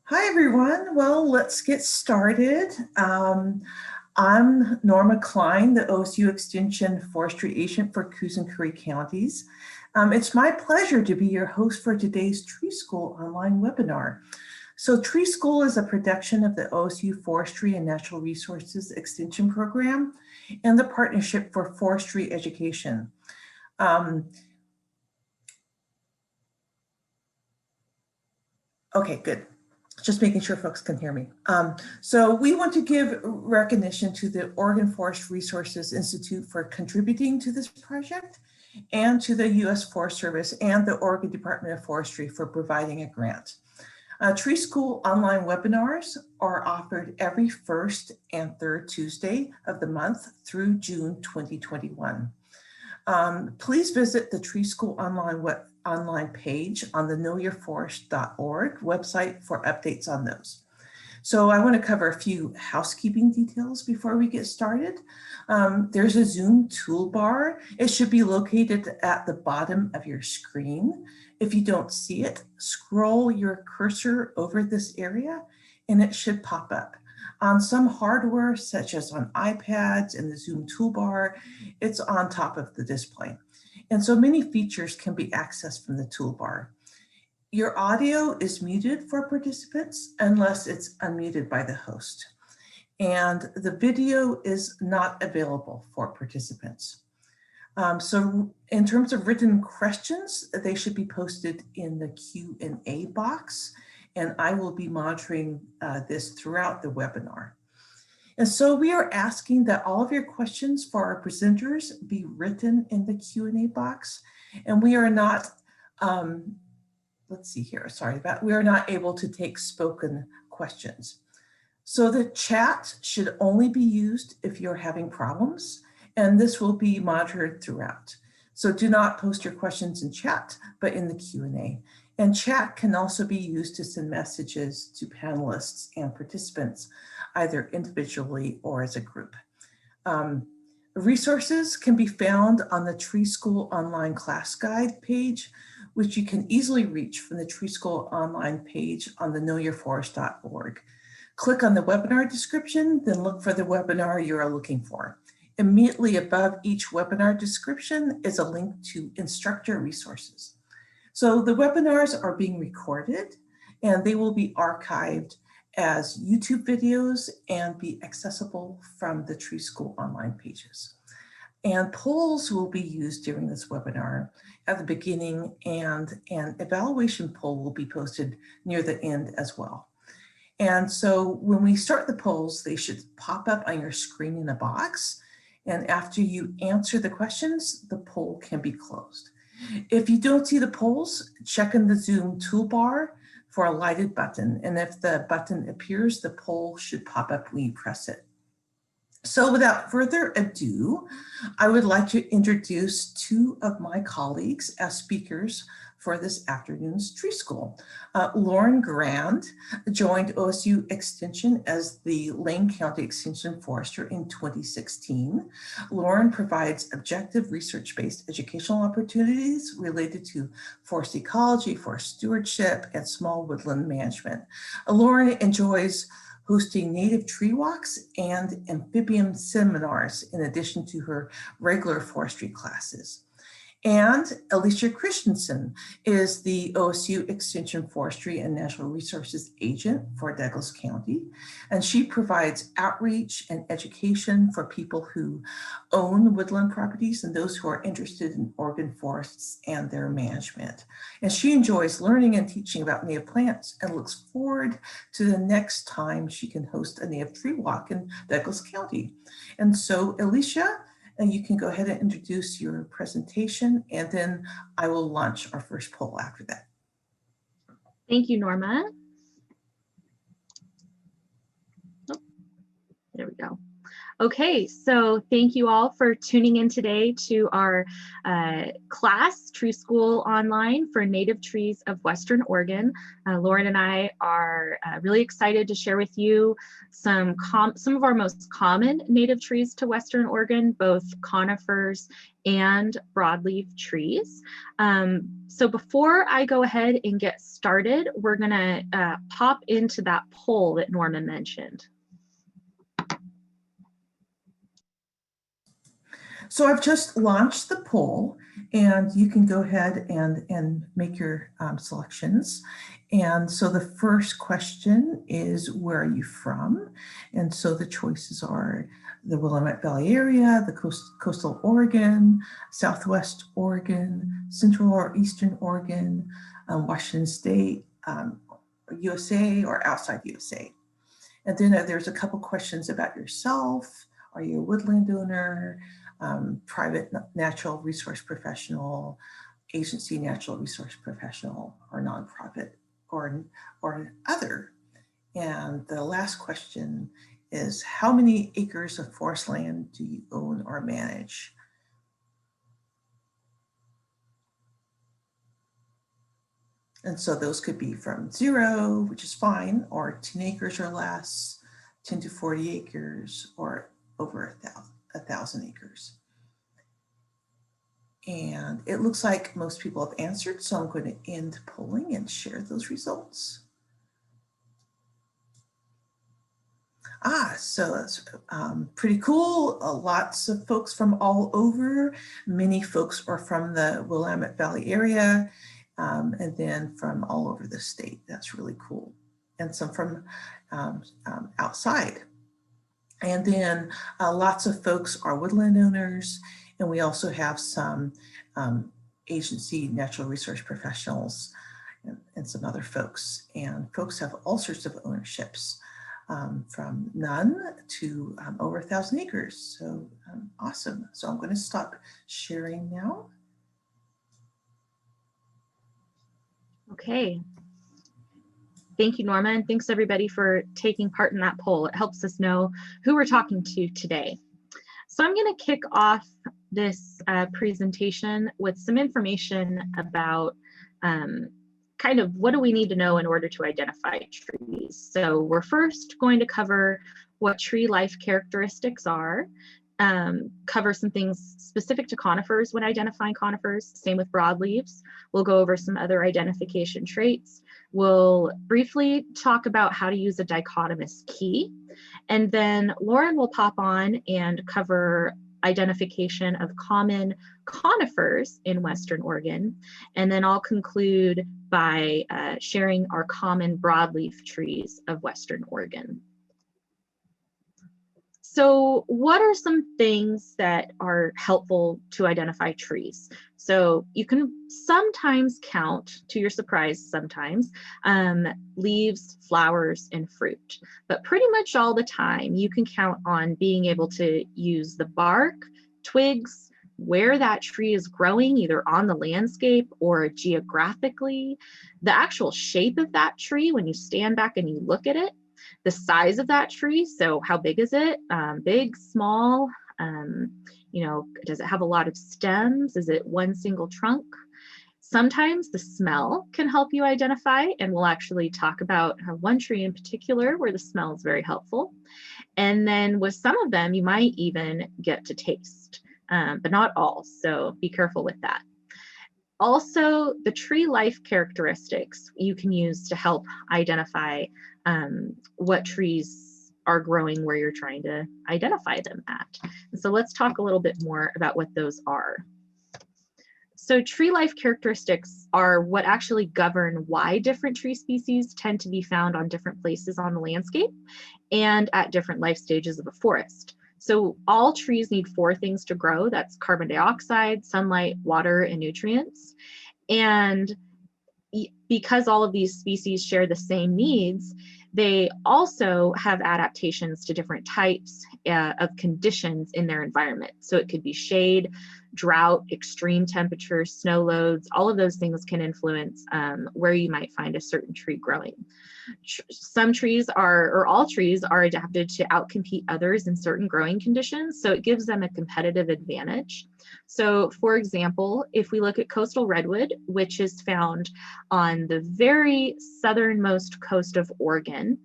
Hi, everyone. Well, let's get started. I'm Norma Klein, the OSU Extension Forestry Agent for Coos and Curry counties. It's my pleasure to be your host for today's Tree School online webinar. So Tree School is a production of the OSU Forestry and Natural Resources Extension Program and the Partnership for Forestry Education. Okay, good. Just making sure folks can hear me. So we want to give recognition to the Oregon Forest Resources Institute for contributing to this project, and to the U.S. Forest Service and the Oregon Department of Forestry for providing a grant. Tree School online webinars are offered every first and third Tuesday of the month through June 2021. Please visit the Tree School online page on the knowyourforest.org website for updates on those. So I want to cover a few housekeeping details before we get started. There's a Zoom toolbar. It should be located at the bottom of your screen. If you don't see it, scroll your cursor over this area and it should pop up. On some hardware, such as on iPads and the Zoom toolbar, it's on top of the display. And so many features can be accessed from the toolbar. Your audio is muted for participants unless it's unmuted by the host. And the video is not available for participants. So in terms of written questions, they should be posted in the Q&A box, and I will be monitoring this throughout the webinar. And so we are asking that all of your questions for our presenters be written in the Q&A box, and we are not, we are not able to take spoken questions. So the chat should only be used if you're having problems, and this will be monitored throughout. So do not post your questions in chat, but in the Q&A. And chat can also be used to send messages to panelists and participants, either individually or as a group. Resources can be found on the Tree School online class guide page, which you can easily reach from the Tree School online page on the knowyourforest.org. Click on the webinar description, then look for the webinar you are looking for. Immediately above each webinar description is a link to instructor resources. So the webinars are being recorded and they will be archived as YouTube videos and be accessible from the Tree School online pages. And polls will be used during this webinar at the beginning, and an evaluation poll will be posted near the end as well. And so when we start the polls, they should pop up on your screen in a box. And after you answer the questions, the poll can be closed. If you don't see the polls, check in the Zoom toolbar for a lighted button. And if the button appears, the poll should pop up when you press it. So without further ado, I would like to introduce two of my colleagues as speakers for this afternoon's Tree School. Lauren Grand joined OSU Extension as the Lane County Extension Forester in 2016. Lauren provides objective research-based educational opportunities related to forest ecology, forest stewardship, and small woodland management. Lauren enjoys hosting native tree walks and amphibian seminars in addition to her regular forestry classes. And Alicia Christians is the OSU Extension Forestry and Natural Resources Agent for Douglas County. And she provides outreach and education for people who own woodland properties and those who are interested in Oregon forests and their management. And she enjoys learning and teaching about native plants and looks forward to the next time she can host a native tree walk in Douglas County. And so Alicia, and you can go ahead and introduce your presentation, and then I will launch our first poll after that. Thank you, Norma. Oh, there we go. Okay, so thank you all for tuning in today to our class, Tree School Online for Native Trees of Western Oregon. Lauren and I are really excited to share with you some of our most common native trees to Western Oregon, both conifers and broadleaf trees. So before I go ahead and get started, we're gonna pop into that poll that Norma mentioned. So I've just launched the poll, and you can go ahead and make your selections. And so the first question is, where are you from? And so the choices are the Willamette Valley area, the coastal Oregon, Southwest Oregon, Central or Eastern Oregon, Washington State, USA, or outside USA. And then there's a couple questions about yourself. Are you a woodland owner? Private natural resource professional, agency natural resource professional, or nonprofit, or other. And the last question is, how many acres of forest land do you own or manage? And so those could be from 0, which is fine, or 10 acres or less, 10 to 40 acres, or over 1,000 acres. And it looks like most people have answered, so I'm going to end polling and share those results. So that's pretty cool. Lots of folks from all over. Many folks are from the Willamette Valley area, and then from all over the state. That's really cool. And some from outside. And then lots of folks are woodland owners, and we also have some agency natural resource professionals and some other folks. And folks have all sorts of ownerships, from none to over 1,000 acres. So awesome. So I'm going to stop sharing now. Okay. Thank you, Norma, and thanks everybody for taking part in that poll. It helps us know who we're talking to today. So I'm going to kick off this presentation with some information about kind of what do we need to know in order to identify trees. So we're first going to cover what tree life characteristics are, cover some things specific to conifers when identifying conifers, same with broadleaves. We'll go over some other identification traits. We'll briefly talk about how to use a dichotomous key. And then Lauren will pop on and cover identification of common conifers in Western Oregon. And then I'll conclude by sharing our common broadleaf trees of Western Oregon. So what are some things that are helpful to identify trees? So you can sometimes count, to your surprise sometimes, leaves, flowers, and fruit. But pretty much all the time, you can count on being able to use the bark, twigs, where that tree is growing, either on the landscape or geographically, the actual shape of that tree when you stand back and you look at it, the size of that tree, so how big is it? Big, small, you know, does it have a lot of stems? Is it one single trunk? Sometimes the smell can help you identify, and we'll actually talk about one tree in particular where the smell is very helpful. And then with some of them, you might even get to taste, but not all, so be careful with that. Also, the tree life characteristics you can use to help identify what trees are growing where you're trying to identify them at. And so let's talk a little bit more about what those are. So tree life characteristics are what actually govern why different tree species tend to be found on different places on the landscape and at different life stages of a forest. So all trees need 4 things to grow. That's carbon dioxide, sunlight, water, and nutrients. And because all of these species share the same needs, They also have adaptations to different types of conditions in their environment. So it could be shade, drought, extreme temperatures, snow loads, all of those things can influence where you might find a certain tree growing. Some trees are, or all trees are adapted to outcompete others in certain growing conditions, so it gives them a competitive advantage. So for example, if we look at coastal redwood, which is found on the very southernmost coast of Oregon,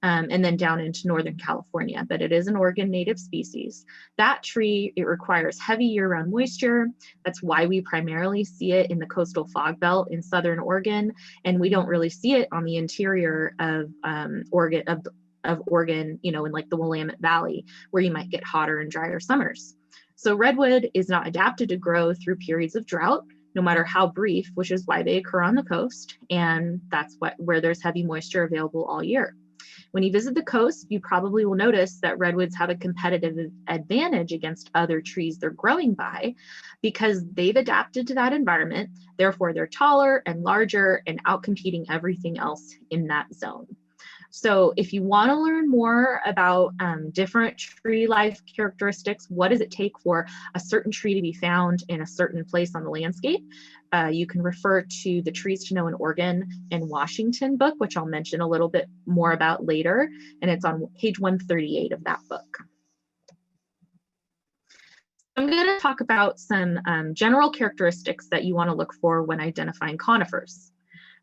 and then down into Northern California, but it is an Oregon native species. That tree, it requires heavy year-round moisture. That's why we primarily see it in the coastal fog belt in Southern Oregon, and we don't really see it on the interior of Oregon, you know, in like the Willamette Valley, where you might get hotter and drier summers. So redwood is not adapted to grow through periods of drought, no matter how brief, which is why they occur on the coast, and that's where there's heavy moisture available all year. When you visit the coast, you probably will notice that redwoods have a competitive advantage against other trees they're growing by because they've adapted to that environment. Therefore, they're taller and larger and outcompeting everything else in that zone. So if you want to learn more about different tree life characteristics, what does it take for a certain tree to be found in a certain place on the landscape, you can refer to the Trees to Know in Oregon and Washington book, which I'll mention a little bit more about later, and it's on page 138 of that book. I'm going to talk about some general characteristics that you want to look for when identifying conifers.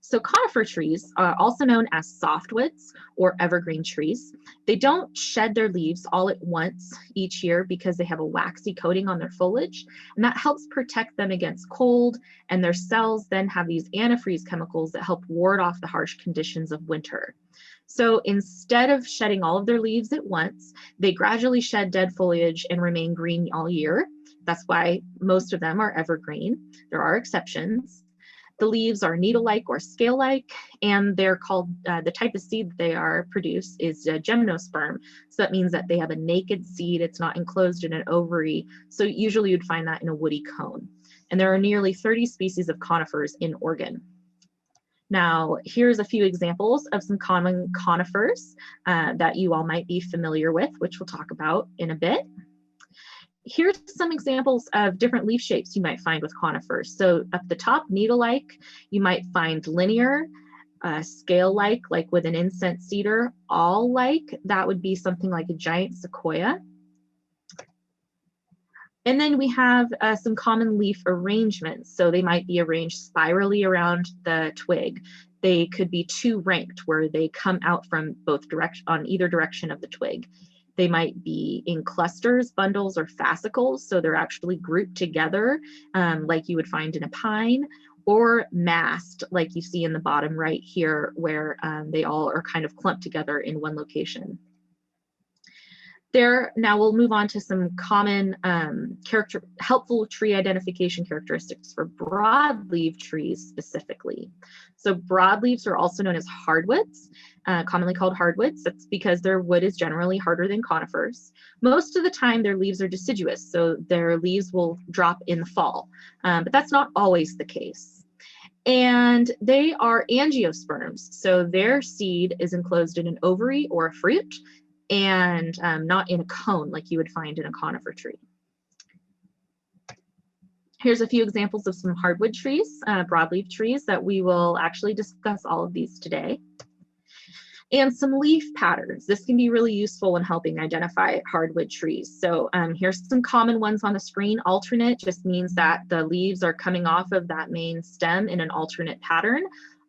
So conifer trees are also known as softwoods or evergreen trees. They don't shed their leaves all at once each year because they have a waxy coating on their foliage, and that helps protect them against cold, and their cells then have these antifreeze chemicals that help ward off the harsh conditions of winter. So instead of shedding all of their leaves at once, they gradually shed dead foliage and remain green all year. That's why most of them are evergreen. There are exceptions. The leaves are needle-like or scale-like, and they're called, the type of seed that they are produce is a gymnosperm. So that means that they have a naked seed. It's not enclosed in an ovary. So usually you'd find that in a woody cone. And there are nearly 30 species of conifers in Oregon. Now, here's a few examples of some common conifers that you all might be familiar with, which we'll talk about in a bit. Here's some examples of different leaf shapes you might find with conifers. So up the top, needle-like, you might find linear, scale-like, like with an incense cedar, awl-like, that would be something like a giant sequoia. And then we have some common leaf arrangements. So they might be arranged spirally around the twig. They could be two-ranked, where they come out from both direction, on either direction of the twig. They might be in clusters, bundles, or fascicles, so they're actually grouped together like you would find in a pine, or massed like you see in the bottom right here, where they all are kind of clumped together in one location. Now we'll move on to some common helpful tree identification characteristics for broadleaf trees specifically. So broadleaves are also known as hardwoods, commonly called hardwoods. That's because their wood is generally harder than conifers. Most of the time their leaves are deciduous, so their leaves will drop in the fall, but that's not always the case. And they are angiosperms, so their seed is enclosed in an ovary or a fruit, and not in a cone like you would find in a conifer tree. Here's a few examples of some hardwood trees, broadleaf trees, that we will actually discuss all of these today. And some leaf patterns. This can be really useful in helping identify hardwood trees. So here's some common ones on the screen. Alternate just means that the leaves are coming off of that main stem in an alternate pattern.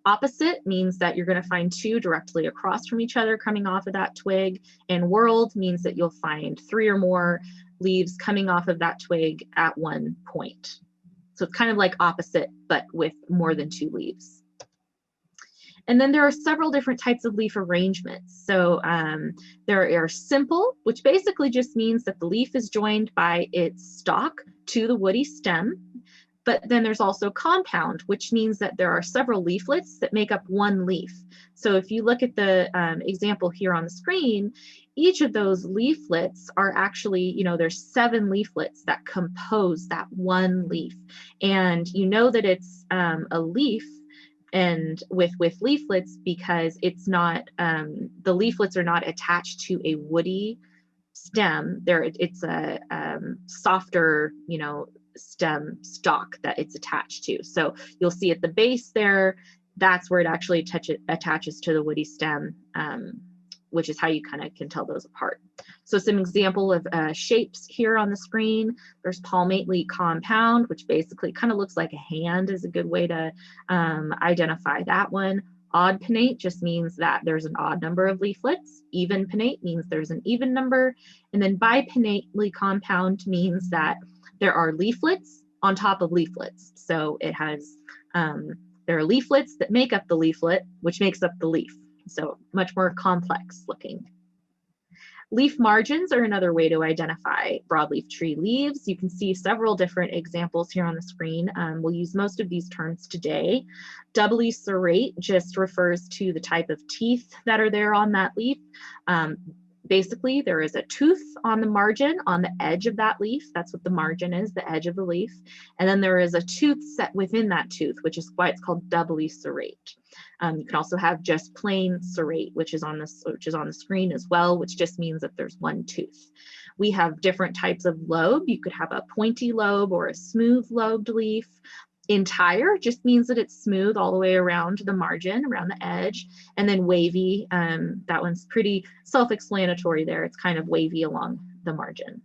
Opposite means that you're going to find two directly across from each other coming off of that twig. And whorled means that you'll find three or more leaves coming off of that twig at one point. So it's kind of like opposite, but with more than two leaves. And then there are several different types of leaf arrangements. So there are simple, which basically just means that the leaf is joined by its stalk to the woody stem. But then there's also compound, which means that there are several leaflets that make up one leaf. So if you look at the example here on the screen, each of those leaflets are actually, there's 7 leaflets that compose that one leaf. And you know that it's a leaf and with leaflets, because it's not, the leaflets are not attached to a woody stem. It's a softer, you know, stem stalk that it's attached to. So you'll see at the base there, that's where it actually attaches to the woody stem, which is how you kind of can tell those apart. So some example of shapes here on the screen. There's palmately compound, which basically kind of looks like a hand, is a good way to identify that one. Odd pinnate just means that there's an odd number of leaflets. Even pinnate means there's an even number. And then bipinnately compound means that there are leaflets on top of leaflets. So it has, there are leaflets that make up the leaflet, which makes up the leaf. So much more complex looking. Leaf margins are another way to identify broadleaf tree leaves. You can see several different examples here on the screen. We'll use most of these terms today. Doubly serrate just refers to the type of teeth that are there on that leaf. Basically, there is a tooth on the margin, on the edge of that leaf. That's what the margin is, the edge of the leaf. And then there is a tooth set within that tooth, which is why it's called doubly serrate. You can also have just plain serrate, which is on the screen as well, which just means that there's one tooth. We have different types of lobe. You could have a pointy lobe or a smooth lobed leaf. Entire just means that it's smooth all the way around the margin, around the edge, and then wavy. That one's pretty self-explanatory there. It's kind of wavy along the margin.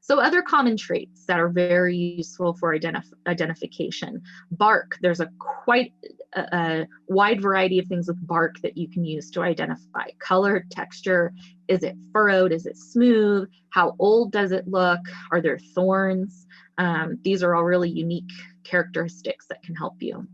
So other common traits that are very useful for identification. Bark, there's quite a wide variety of things with bark that you can use to identify. Color, texture, is it furrowed, is it smooth, how old does it look, are there thorns? These are all really unique characteristics that can help you.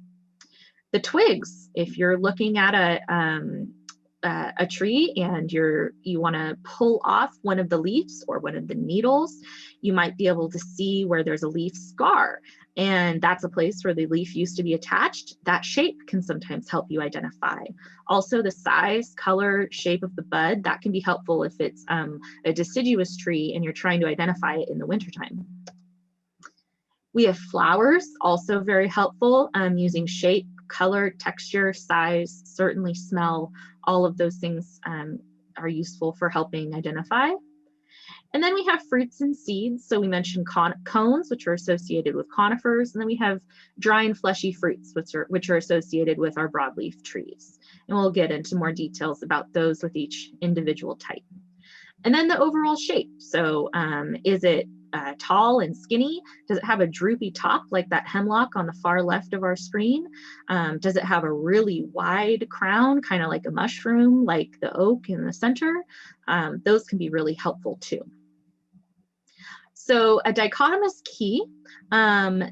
The twigs, if you're looking at a tree and you want to pull off one of the leaves or one of the needles, you might be able to see where there's a leaf scar, and that's a place where the leaf used to be attached. That shape can sometimes help you identify. Also, the size, color, shape of the bud, that can be helpful if it's a deciduous tree and you're trying to identify it in the wintertime. We have flowers, also very helpful, using shape, color, texture, size, certainly smell. All of those things are useful for helping identify. And then we have fruits and seeds. So we mentioned cones, which are associated with conifers. And then we have dry and fleshy fruits, which are associated with our broadleaf trees. And we'll get into more details about those with each individual type. And then the overall shape. So is it tall and skinny? Does it have a droopy top like that hemlock on the far left of our screen? Does it have a really wide crown, kind of like a mushroom, like the oak in the center? Those can be really helpful too. So a dichotomous key,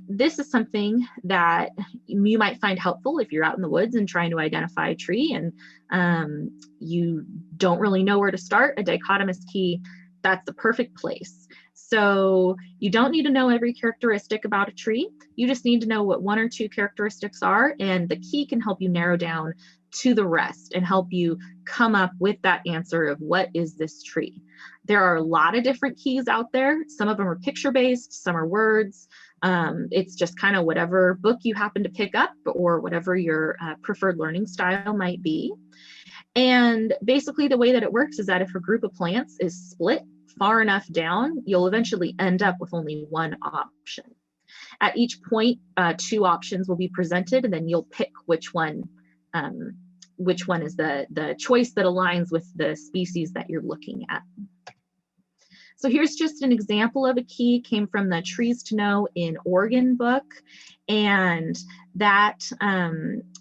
this is something that you might find helpful if you're out in the woods and trying to identify a tree and you don't really know where to start. A dichotomous key, that's the perfect place. So you don't need to know every characteristic about a tree. You just need to know what one or two characteristics are, and the key can help you narrow down to the rest and help you come up with that answer of what is this tree. There are a lot of different keys out there. Some of them are picture-based, some are words. It's just kind of whatever book you happen to pick up or whatever your preferred learning style might be. And basically the way that it works is that if a group of plants is split far enough down, you'll eventually end up with only one option. At each point, two options will be presented, and then you'll pick which one is the choice that aligns with the species that you're looking at. So here's just an example of a key. Came from the Trees to Know in Oregon book, and that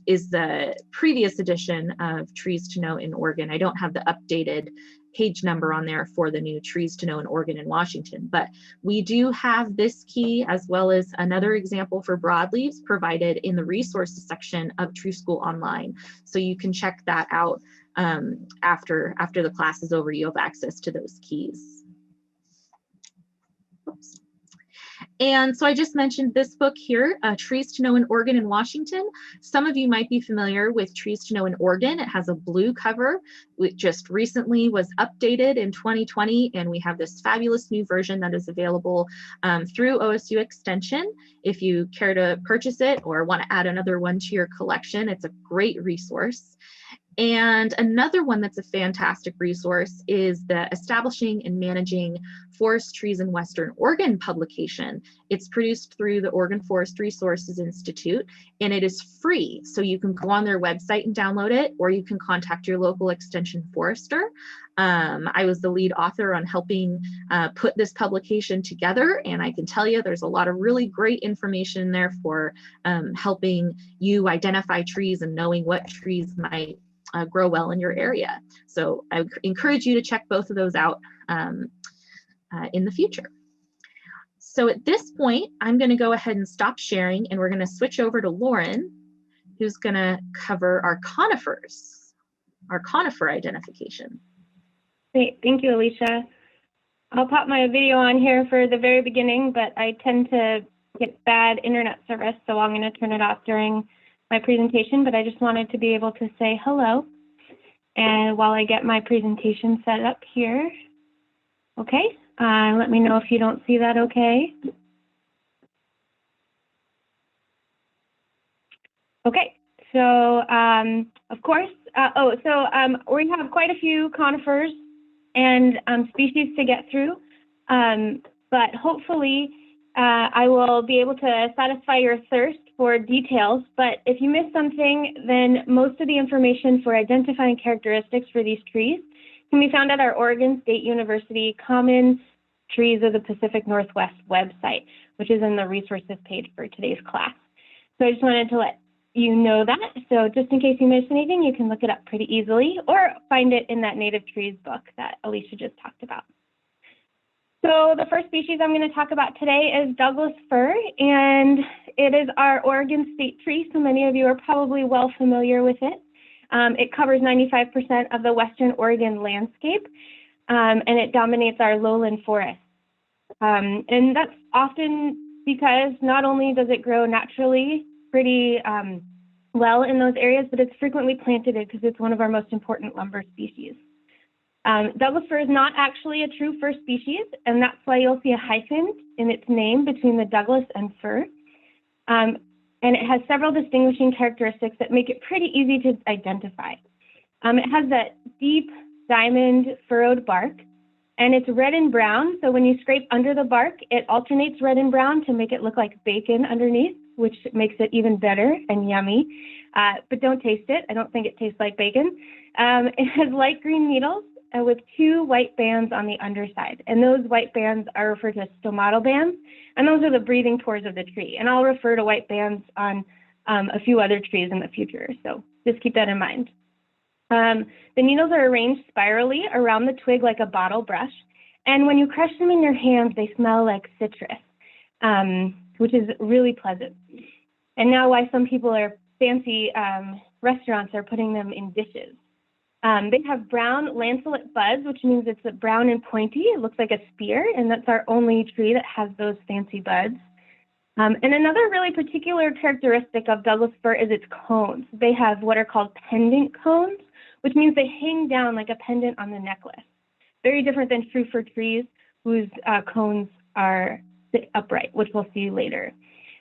is the previous edition of Trees to Know in Oregon. I don't have the updated page number on there for the new Trees to Know in Oregon and Washington, but we do have this key as well as another example for broadleaves provided in the resources section of Tree School Online. So you can check that out after the class is over. You have access to those keys. Oops. And so I just mentioned this book here, Trees to Know in Oregon and Washington. Some of you might be familiar with Trees to Know in Oregon. It has a blue cover. It just recently was updated in 2020, and we have this fabulous new version that is available through OSU Extension. If you care to purchase it or want to add another one to your collection, it's a great resource. And another one that's a fantastic resource is the Establishing and Managing Forest Trees in Western Oregon publication. It's produced through the Oregon Forest Resources Institute, and it is free. So you can go on their website and download it, or you can contact your local extension forester. I was the lead author on helping put this publication together, and I can tell you there's a lot of really great information in there for helping you identify trees and knowing what trees might grow well in your area. So I encourage you to check both of those out in the future. So at this point, I'm going to go ahead and stop sharing, and we're going to switch over to Lauren, who's going to cover our conifers, our conifer identification. Great, thank you, Alicia. I'll pop my video on here for the very beginning, but I tend to get bad internet service, so I'm going to turn it off during my presentation, but I just wanted to be able to say hello. And while I get my presentation set up here, okay, let me know if you don't see that okay. Okay, so of course, we have quite a few conifers and species to get through, but hopefully I will be able to satisfy your thirst for details. But if you miss something, then most of the information for identifying characteristics for these trees can be found at our Oregon State University Common Trees of the Pacific Northwest website, which is in the resources page for today's class. So I just wanted to let you know that. So just in case you missed anything, you can look it up pretty easily or find it in that Native Trees book that Alicia just talked about. So the first species I'm going to talk about today is Douglas fir, and it is our Oregon state tree, so many of you are probably well familiar with it. It covers 95% of the Western Oregon landscape, and it dominates our lowland forest. And that's often because not only does it grow naturally pretty well in those areas, but it's frequently planted because it's one of our most important lumber species. Douglas fir is not actually a true fir species, and that's why you'll see a hyphen in its name between the Douglas and fir. And it has several distinguishing characteristics that make it pretty easy to identify. It has that deep diamond furrowed bark, and it's red and brown. So when you scrape under the bark, it alternates red and brown to make it look like bacon underneath, which makes it even better and yummy. But don't taste it. I don't think it tastes like bacon. It has light green needles with 2 white bands on the underside. And those white bands are referred to as stomatal bands. And those are the breathing pores of the tree. And I'll refer to white bands on a few other trees in the future. So just keep that in mind. The needles are arranged spirally around the twig like a bottle brush. And when you crush them in your hands, they smell like citrus, which is really pleasant. And now why some people are fancy restaurants are putting them in dishes. They have brown lanceolate buds, which means it's brown and pointy. It looks like a spear, and that's our only tree that has those fancy buds. And another really particular characteristic of Douglas fir is its cones. They have what are called pendant cones, which means they hang down like a pendant on the necklace. Very different than true fir trees, whose cones sit upright, which we'll see later.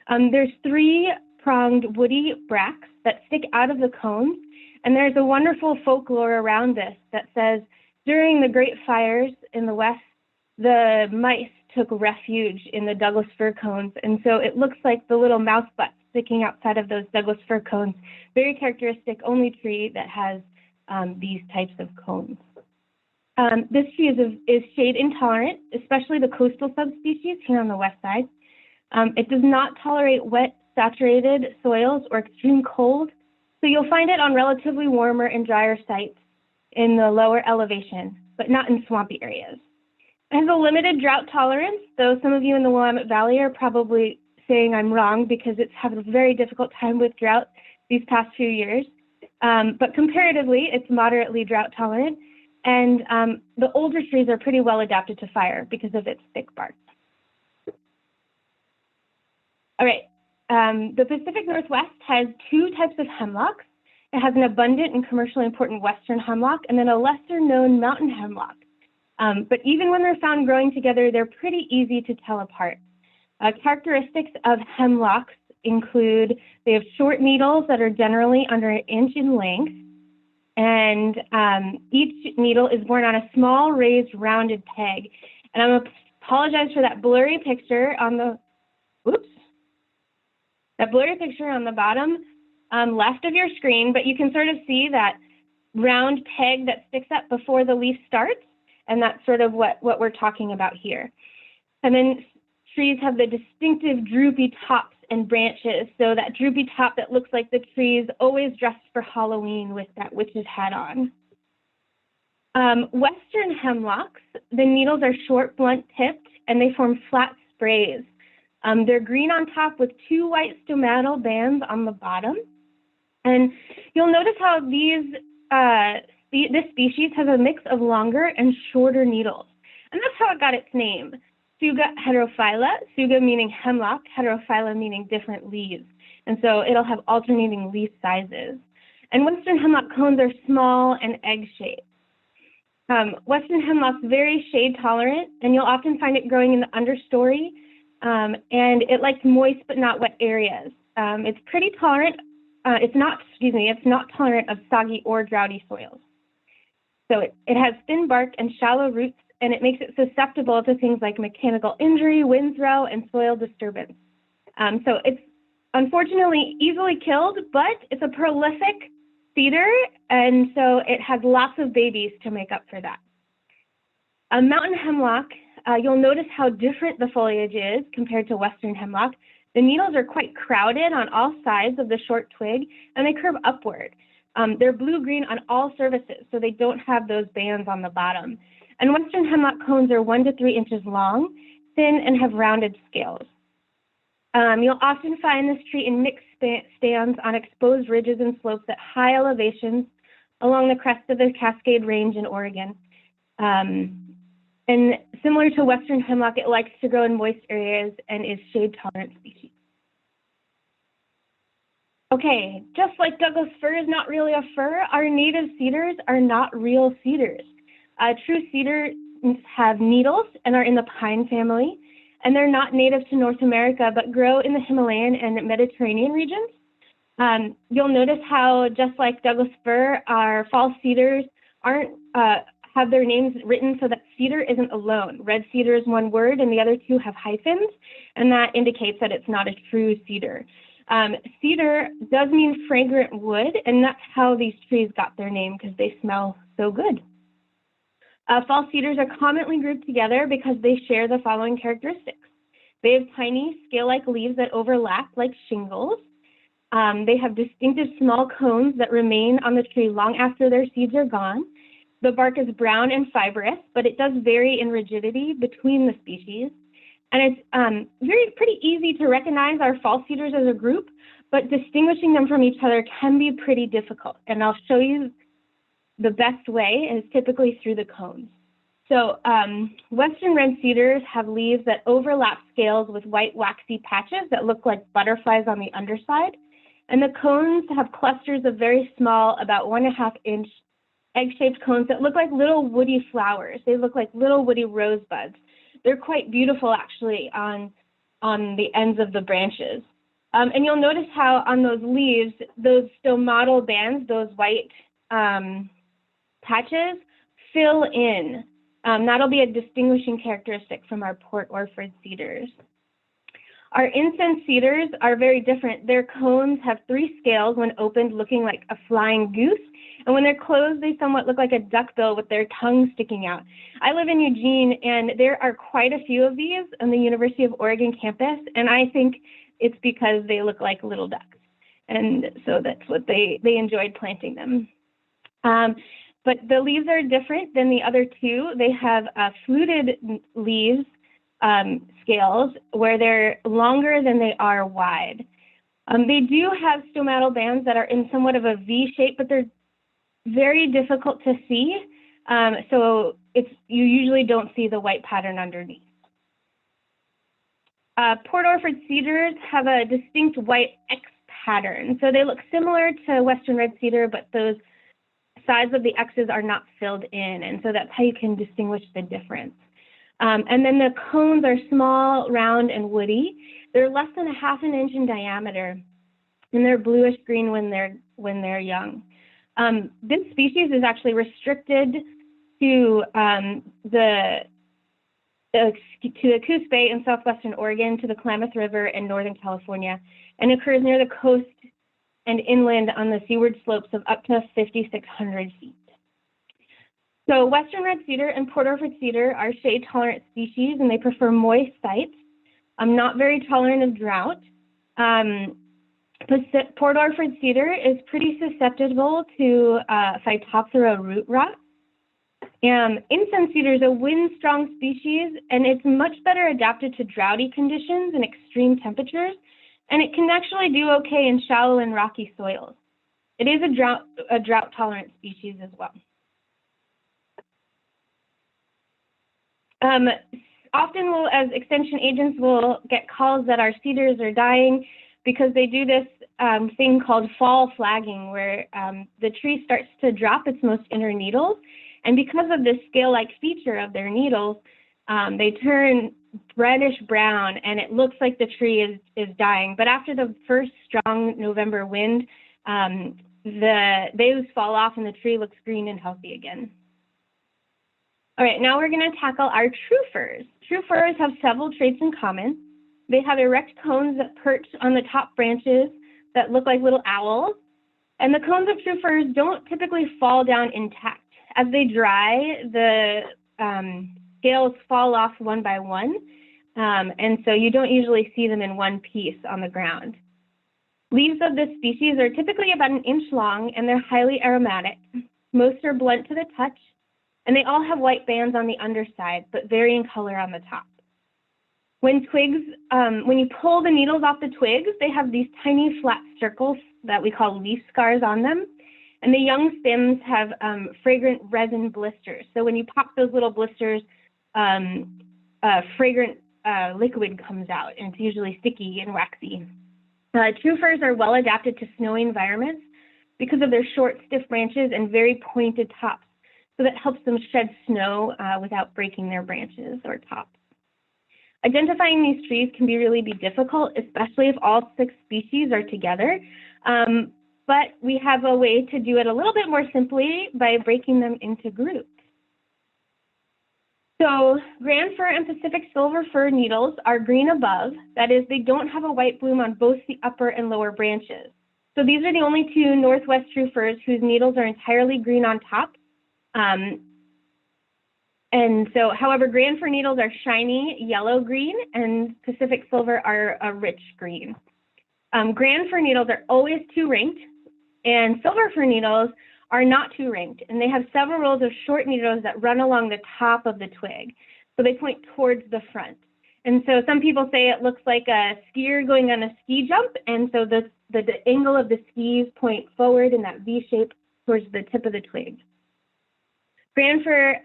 There's 3-pronged woody bracts that stick out of the cones. And there's a wonderful folklore around this that says during the Great Fires in the West, the mice took refuge in the Douglas fir cones. And so it looks like the little mouse butts sticking outside of those Douglas fir cones. Very characteristic, only tree that has these types of cones. This tree is shade intolerant, especially the coastal subspecies here on the west side. It does not tolerate wet, saturated soils or extreme cold. So you'll find it on relatively warmer and drier sites in the lower elevation, but not in swampy areas. It has a limited drought tolerance, though some of you in the Willamette Valley are probably saying I'm wrong because it's had a very difficult time with drought these past few years. But comparatively, it's moderately drought tolerant, and the older trees are pretty well adapted to fire because of its thick bark. All right. The Pacific Northwest has two types of hemlocks. It has an abundant and commercially important western hemlock and then a lesser known mountain hemlock. But even when they're found growing together, they're pretty easy to tell apart. Characteristics of hemlocks include they have short needles that are generally under 1 inch in length, and each needle is borne on a small raised rounded peg. And I'm going to apologize for that blurry picture on the, that blurry picture on the bottom left of your screen, but you can sort of see that round peg that sticks up before the leaf starts, and that's sort of what we're talking about here. And then trees have the distinctive droopy tops and branches, so that droopy top that looks like the tree's always dressed for Halloween with that witch's hat on. Western hemlocks, the needles are short, blunt tipped, and they form flat sprays. They're green on top with 2 white stomatal bands on the bottom. And you'll notice how this species has a mix of longer and shorter needles. And that's how it got its name. Tsuga heterophylla, tsuga meaning hemlock, heterophylla meaning different leaves. And so it'll have alternating leaf sizes. And western hemlock cones are small and egg-shaped. Western hemlock's very shade tolerant, and you'll often find it growing in the understory, and it likes moist but not wet areas. It's pretty tolerant. It's not tolerant of soggy or droughty soils. So it has thin bark and shallow roots, and it makes it susceptible to things like mechanical injury, wind throw, and soil disturbance. So it's unfortunately easily killed, but it's a prolific cedar, and so it has lots of babies to make up for that. A mountain hemlock, you'll notice how different the foliage is compared to western hemlock. The needles are quite crowded on all sides of the short twig, and they curve upward. They're blue-green on all surfaces, so they don't have those bands on the bottom. And western hemlock cones are 1 to 3 inches long, thin, and have rounded scales. You'll often find this tree in mixed stands on exposed ridges and slopes at high elevations along the crest of the Cascade Range in Oregon. And similar to western hemlock, it likes to grow in moist areas and is shade-tolerant species. Okay, just like Douglas fir is not really a fir, our native cedars are not real cedars. True cedars have needles and are in the pine family, and they're not native to North America, but grow in the Himalayan and Mediterranean regions. You'll notice how, just like Douglas fir, our false cedars have their names written so that cedar isn't alone. Red cedar is one word, and the other 2 have hyphens, and that indicates that it's not a true cedar. Cedar does mean fragrant wood, and that's how these trees got their name, because they smell so good. False cedars are commonly grouped together because they share the following characteristics. They have tiny scale-like leaves that overlap like shingles. They have distinctive small cones that remain on the tree long after their seeds are gone. The bark is brown and fibrous, but it does vary in rigidity between the species. And it's pretty easy to recognize our false cedars as a group, but distinguishing them from each other can be pretty difficult. And I'll show you the best way is typically through the cones. So western red cedars have leaves that overlap scales with white waxy patches that look like butterflies on the underside. And the cones have clusters of very small, about 1.5 inch egg-shaped cones that look like little woody flowers. They look like little woody rosebuds. They're quite beautiful, actually, on the ends of the branches. And you'll notice how on those leaves, those stomatal bands, those white patches, fill in. That'll be a distinguishing characteristic from our Port Orford cedars. Our incense cedars are very different. Their cones have 3 scales when opened, looking like a flying goose. And when they're closed, they somewhat look like a duckbill with their tongue sticking out. I live in Eugene, and there are quite a few of these on the University of Oregon campus, and I think it's because they look like little ducks. And so that's what they enjoyed planting them. But the leaves are different than the other 2. They have fluted leaves, scales, where they're longer than they are wide. They do have stomatal bands that are in somewhat of a V shape, but they're very difficult to see. So you usually don't see the white pattern underneath. Port Orford cedars have a distinct white X pattern. So they look similar to Western red cedar, but those sides of the X's are not filled in. And so that's how you can distinguish the difference. And then the cones are small, round, and woody. They're less than 1/2 inch in diameter, and they're bluish green when they're young. This species is actually restricted to the Coos Bay in southwestern Oregon, to the Klamath River in northern California, and occurs near the coast and inland on the seaward slopes of up to 5,600 feet. So Western red cedar and Port Orford cedar are shade-tolerant species, and they prefer moist sites. Not very tolerant of drought. Port Orford cedar is pretty susceptible to Phytophthora root rot. Incense cedar is a wind-strong species, and it's much better adapted to droughty conditions and extreme temperatures, and it can actually do okay in shallow and rocky soils. It is a drought-tolerant species as well. Often as extension agents, we'll get calls that our cedars are dying because they do this thing called fall flagging, where the tree starts to drop its most inner needles. And because of this scale-like feature of their needles, they turn reddish brown, and it looks like the tree is dying. But after the first strong November wind, those fall off and the tree looks green and healthy again. All right, now we're going to tackle our true firs. True firs have several traits in common. They have erect cones that perch on the top branches that look like little owls. And the cones of true firs don't typically fall down intact. As they dry, the scales fall off one by one. And so you don't usually see them in one piece on the ground. Leaves of this species are typically about 1 inch long, and they're highly aromatic. Most are blunt to the touch, and they all have white bands on the underside, but vary in color on the top. When you pull the needles off the twigs, they have these tiny flat circles that we call leaf scars on them. And the young stems have fragrant resin blisters. So when you pop those little blisters, fragrant liquid comes out, and it's usually sticky and waxy. True firs are well adapted to snowy environments because of their short, stiff branches and very pointed tops. So that helps them shed snow without breaking their branches or tops. Identifying these trees can really be difficult, especially if all 6 species are together. But we have a way to do it a little bit more simply by breaking them into groups. So grand fir and Pacific silver fir needles are green above. That is, they don't have a white bloom on both the upper and lower branches. So these are the only 2 Northwest true firs whose needles are entirely green on top. And so, however, grand fir needles are shiny yellow-green, and Pacific silver are a rich green. Grand fir needles are always 2-ringed, and silver fir needles are not 2-ringed, and they have several rows of short needles that run along the top of the twig. So they point towards the front. And so some people say it looks like a skier going on a ski jump, and so the angle of the skis point forward in that V shape towards the tip of the twig. Grand fir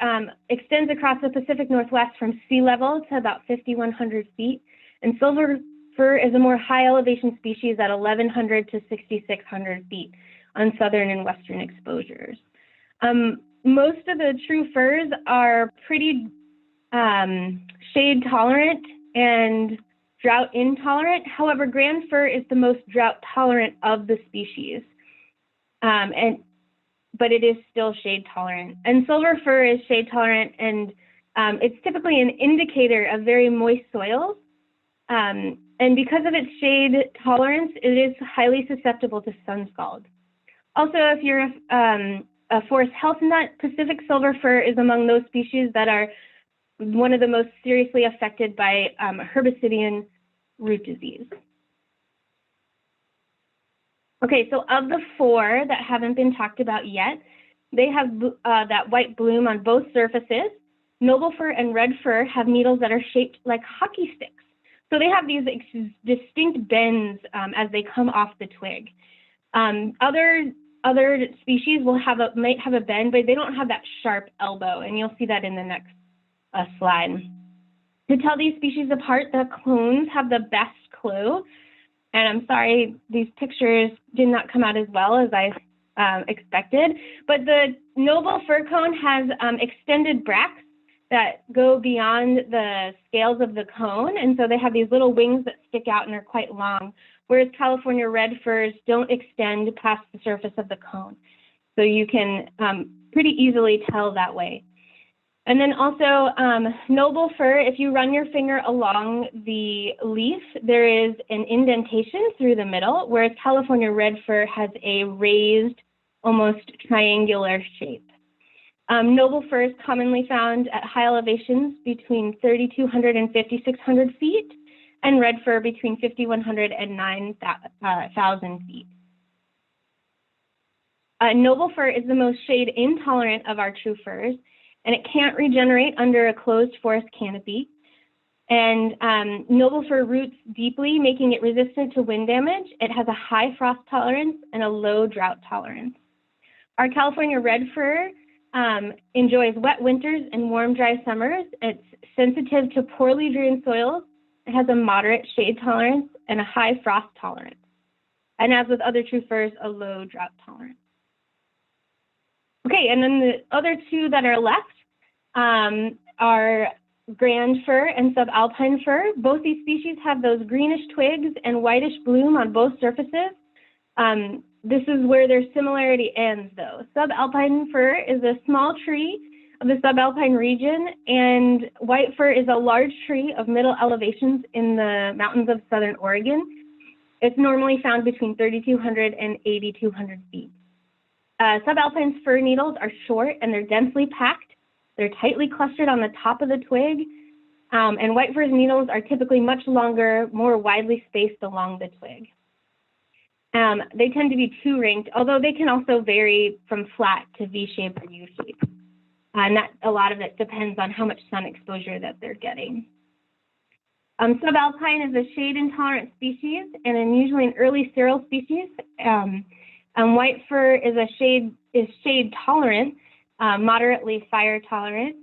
extends across the Pacific Northwest from sea level to about 5,100 feet, and silver fir is a more high elevation species at 1,100 to 6,600 feet on southern and western exposures. Most of the true firs are pretty shade tolerant and drought intolerant. However, grand fir is the most drought tolerant of the species. But it is still shade tolerant. And silver fir is shade tolerant, and it's typically an indicator of very moist soils. And because of its shade tolerance, it is highly susceptible to sun scald. Also, if you're a forest health nut, Pacific silver fir is among those species that are one of the most seriously affected by herbicidian root disease. Okay, so of the 4 that haven't been talked about yet, they have that white bloom on both surfaces. Noble fir and red fir have needles that are shaped like hockey sticks. So they have these distinct bends as they come off the twig. Other species might have a bend, but they don't have that sharp elbow, and you'll see that in the next slide. To tell these species apart, the cones have the best clue. And I'm sorry, these pictures did not come out as well as I expected. But the noble fir cone has extended bracts that go beyond the scales of the cone. And so they have these little wings that stick out and are quite long, whereas California red firs don't extend past the surface of the cone. So you can pretty easily tell that way. And then also noble fir, if you run your finger along the leaf, there is an indentation through the middle, whereas California red fir has a raised, almost triangular shape. Noble fir is commonly found at high elevations between 3,200 and 5,600 feet, and red fir between 5,100 and 9,000 feet. Noble fir is the most shade intolerant of our true firs, and it can't regenerate under a closed forest canopy. And noble fir roots deeply, making it resistant to wind damage. It has a high frost tolerance and a low drought tolerance. Our California red fir enjoys wet winters and warm, dry summers. It's sensitive to poorly drained soils. It has a moderate shade tolerance and a high frost tolerance. And as with other true firs, a low drought tolerance. Okay, and then the other two that are left are grand fir and subalpine fir. Both these species have those greenish twigs and whitish bloom on both surfaces. This is where their similarity ends, though. Subalpine fir is a small tree of the subalpine region, and white fir is a large tree of middle elevations in the mountains of southern Oregon. It's normally found between 3,200 and 8,200 feet. Subalpine fir needles are short and they're densely packed. They're tightly clustered on the top of the twig, and white fir's needles are typically much longer, more widely spaced along the twig. They tend to be two-ringed, although they can also vary from flat to V-shape or U-shape. And that, a lot of it depends on how much sun exposure that they're getting. Subalpine is a shade-intolerant species and usually an early cereal species. White fir is shade-tolerant, moderately fire-tolerant,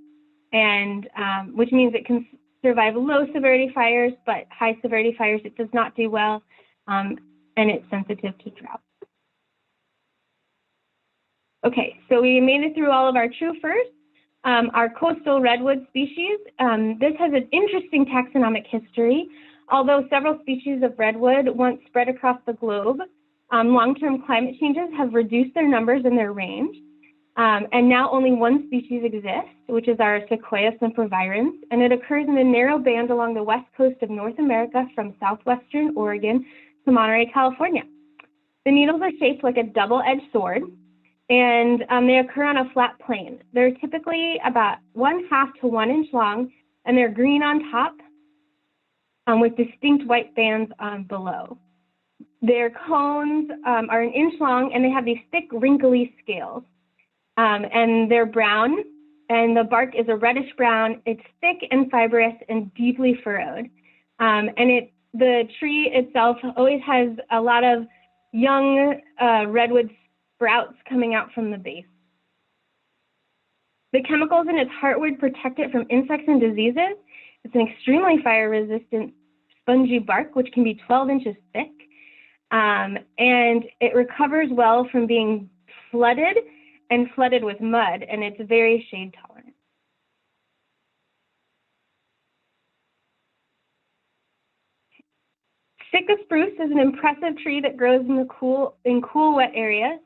and which means it can survive low-severity fires, but high-severity fires it does not do well, and it's sensitive to drought. Okay, so we made it through all of our true firs. Our coastal redwood species, this has an interesting taxonomic history. Although several species of redwood once spread across the globe, long-term climate changes have reduced their numbers and their range. And now only one species exists, which is our Sequoia sempervirens, and it occurs in a narrow band along the west coast of North America from southwestern Oregon to Monterey, California. The needles are shaped like a double-edged sword, and they occur on a flat plane. They're typically about 1/2 to 1 inch long, and they're green on top with distinct white bands below. Their cones are 1 inch long, and they have these thick, wrinkly scales. And they're brown, and the bark is a reddish brown. It's thick and fibrous and deeply furrowed. The tree itself always has a lot of young redwood sprouts coming out from the base. The chemicals in its heartwood protect it from insects and diseases. It's an extremely fire-resistant spongy bark, which can be 12 inches thick. And it recovers well from being flooded with mud, and it's very shade tolerant. Sitka spruce is an impressive tree that grows in cool, wet areas.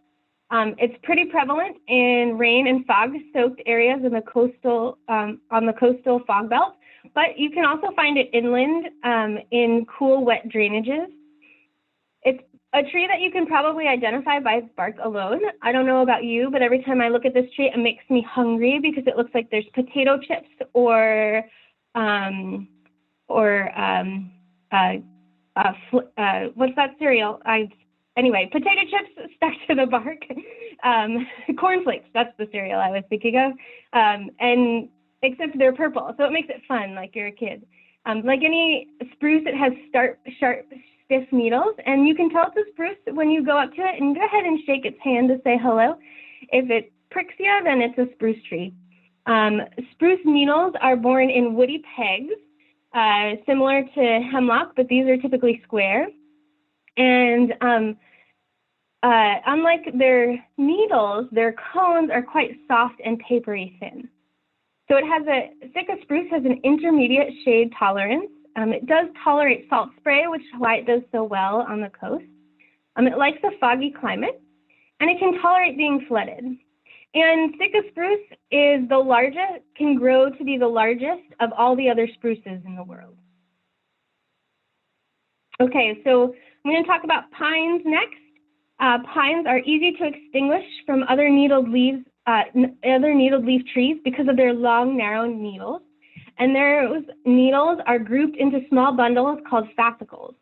It's pretty prevalent in rain and fog-soaked areas in the coastal, on the coastal fog belt, but you can also find it inland in cool, wet drainages. It's a tree that you can probably identify by its bark alone. I don't know about you, but every time I look at this tree, it makes me hungry because it looks like there's potato chips or what's that cereal? Anyway, potato chips stuck to the bark. Cornflakes, that's the cereal I was thinking of. And except they're purple, so it makes it fun, like you're a kid. Like any spruce, it has sharp, stiff needles, and you can tell it's a spruce when you go up to it and go ahead and shake its hand to say hello. If it pricks you, then it's a spruce tree. Spruce needles are born in woody pegs, similar to hemlock, but these are typically square. And unlike their needles, their cones are quite soft and papery thin. So Sitka spruce has an intermediate shade tolerance. It does tolerate salt spray, which is why it does so well on the coast. It likes a foggy climate, and it can tolerate being flooded. And Sitka spruce is the largest, can grow to be the largest of all the other spruces in the world. Okay, so I'm going to talk about pines next. Pines are easy to extinguish from other needled leaf trees because of their long, narrow needles. And those needles are grouped into small bundles called fascicles.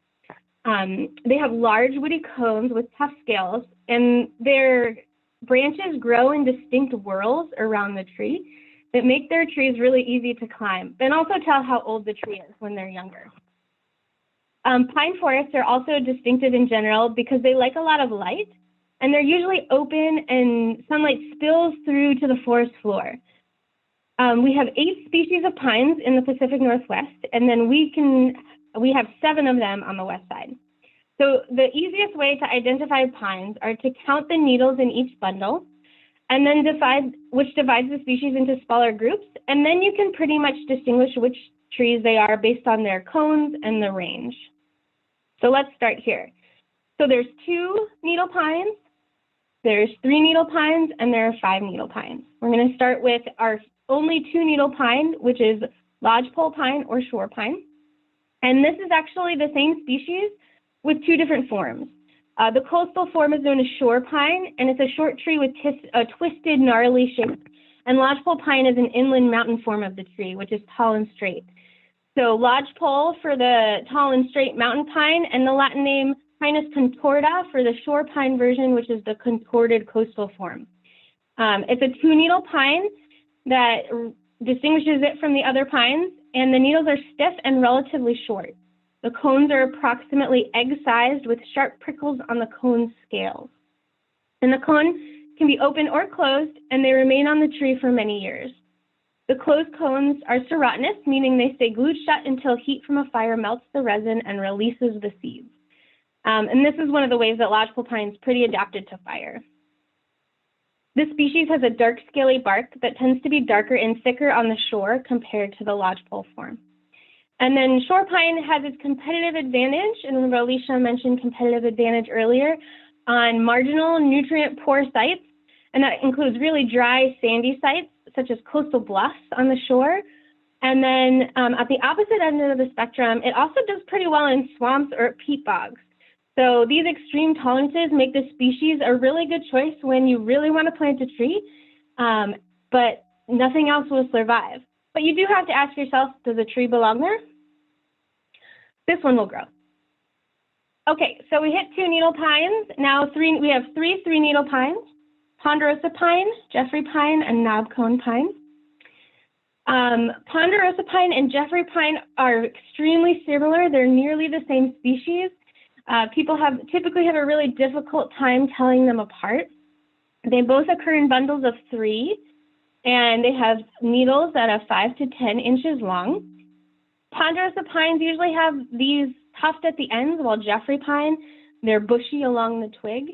They have large woody cones with tough scales, and their branches grow in distinct whorls around the tree that make their trees really easy to climb, and also tell how old the tree is when they're younger. Pine forests are also distinctive in general because they like a lot of light, and they're usually open and sunlight spills through to the forest floor. We have 8 species of pines in the Pacific Northwest, and then we have 7 of them on the west side. So the easiest way to identify pines are to count the needles in each bundle, and then which divides the species into smaller groups, and then you can pretty much distinguish which trees they are based on their cones and the range. So let's start here. So there's 2 needle pines, there's 3 needle pines, and there are 5 needle pines. We're going to start with our only 2 needle pine, which is lodgepole pine or shore pine. And this is actually the same species with 2 different forms. The coastal form is known as shore pine, and it's a short tree with a twisted, gnarly shape. And lodgepole pine is an inland mountain form of the tree, which is tall and straight. So lodgepole for the tall and straight mountain pine, and the Latin name Pinus contorta for the shore pine version, which is the contorted coastal form. It's a 2-needle pine that distinguishes it from the other pines, and the needles are stiff and relatively short. The cones are approximately egg-sized with sharp prickles on the cone scales. And the cone can be open or closed, and they remain on the tree for many years. The closed cones are serotinous, meaning they stay glued shut until heat from a fire melts the resin and releases the seeds. And this is one of the ways that lodgepole pine is pretty adapted to fire. This species has a dark, scaly bark that tends to be darker and thicker on the shore compared to the lodgepole form. And then shore pine has its competitive advantage, and remember Alicia mentioned competitive advantage earlier, on marginal nutrient-poor sites, and that includes really dry, sandy sites, such as coastal bluffs on the shore. And then at the opposite end of the spectrum, it also does pretty well in swamps or peat bogs. So these extreme tolerances make this species a really good choice when you really want to plant a tree, but nothing else will survive. But you do have to ask yourself, does a tree belong there? This one will grow. Okay, so we hit 2 needle pines. Now we have 3 3-needle pines: ponderosa pine, Jeffrey pine, and knobcone pine. Ponderosa pine and Jeffrey pine are extremely similar. They're nearly the same species. People typically have a really difficult time telling them apart. They both occur in bundles of 3, and they have needles that are 5 to 10 inches long. Ponderosa pines usually have these tufts at the ends, while Jeffrey pine, they're bushy along the twig.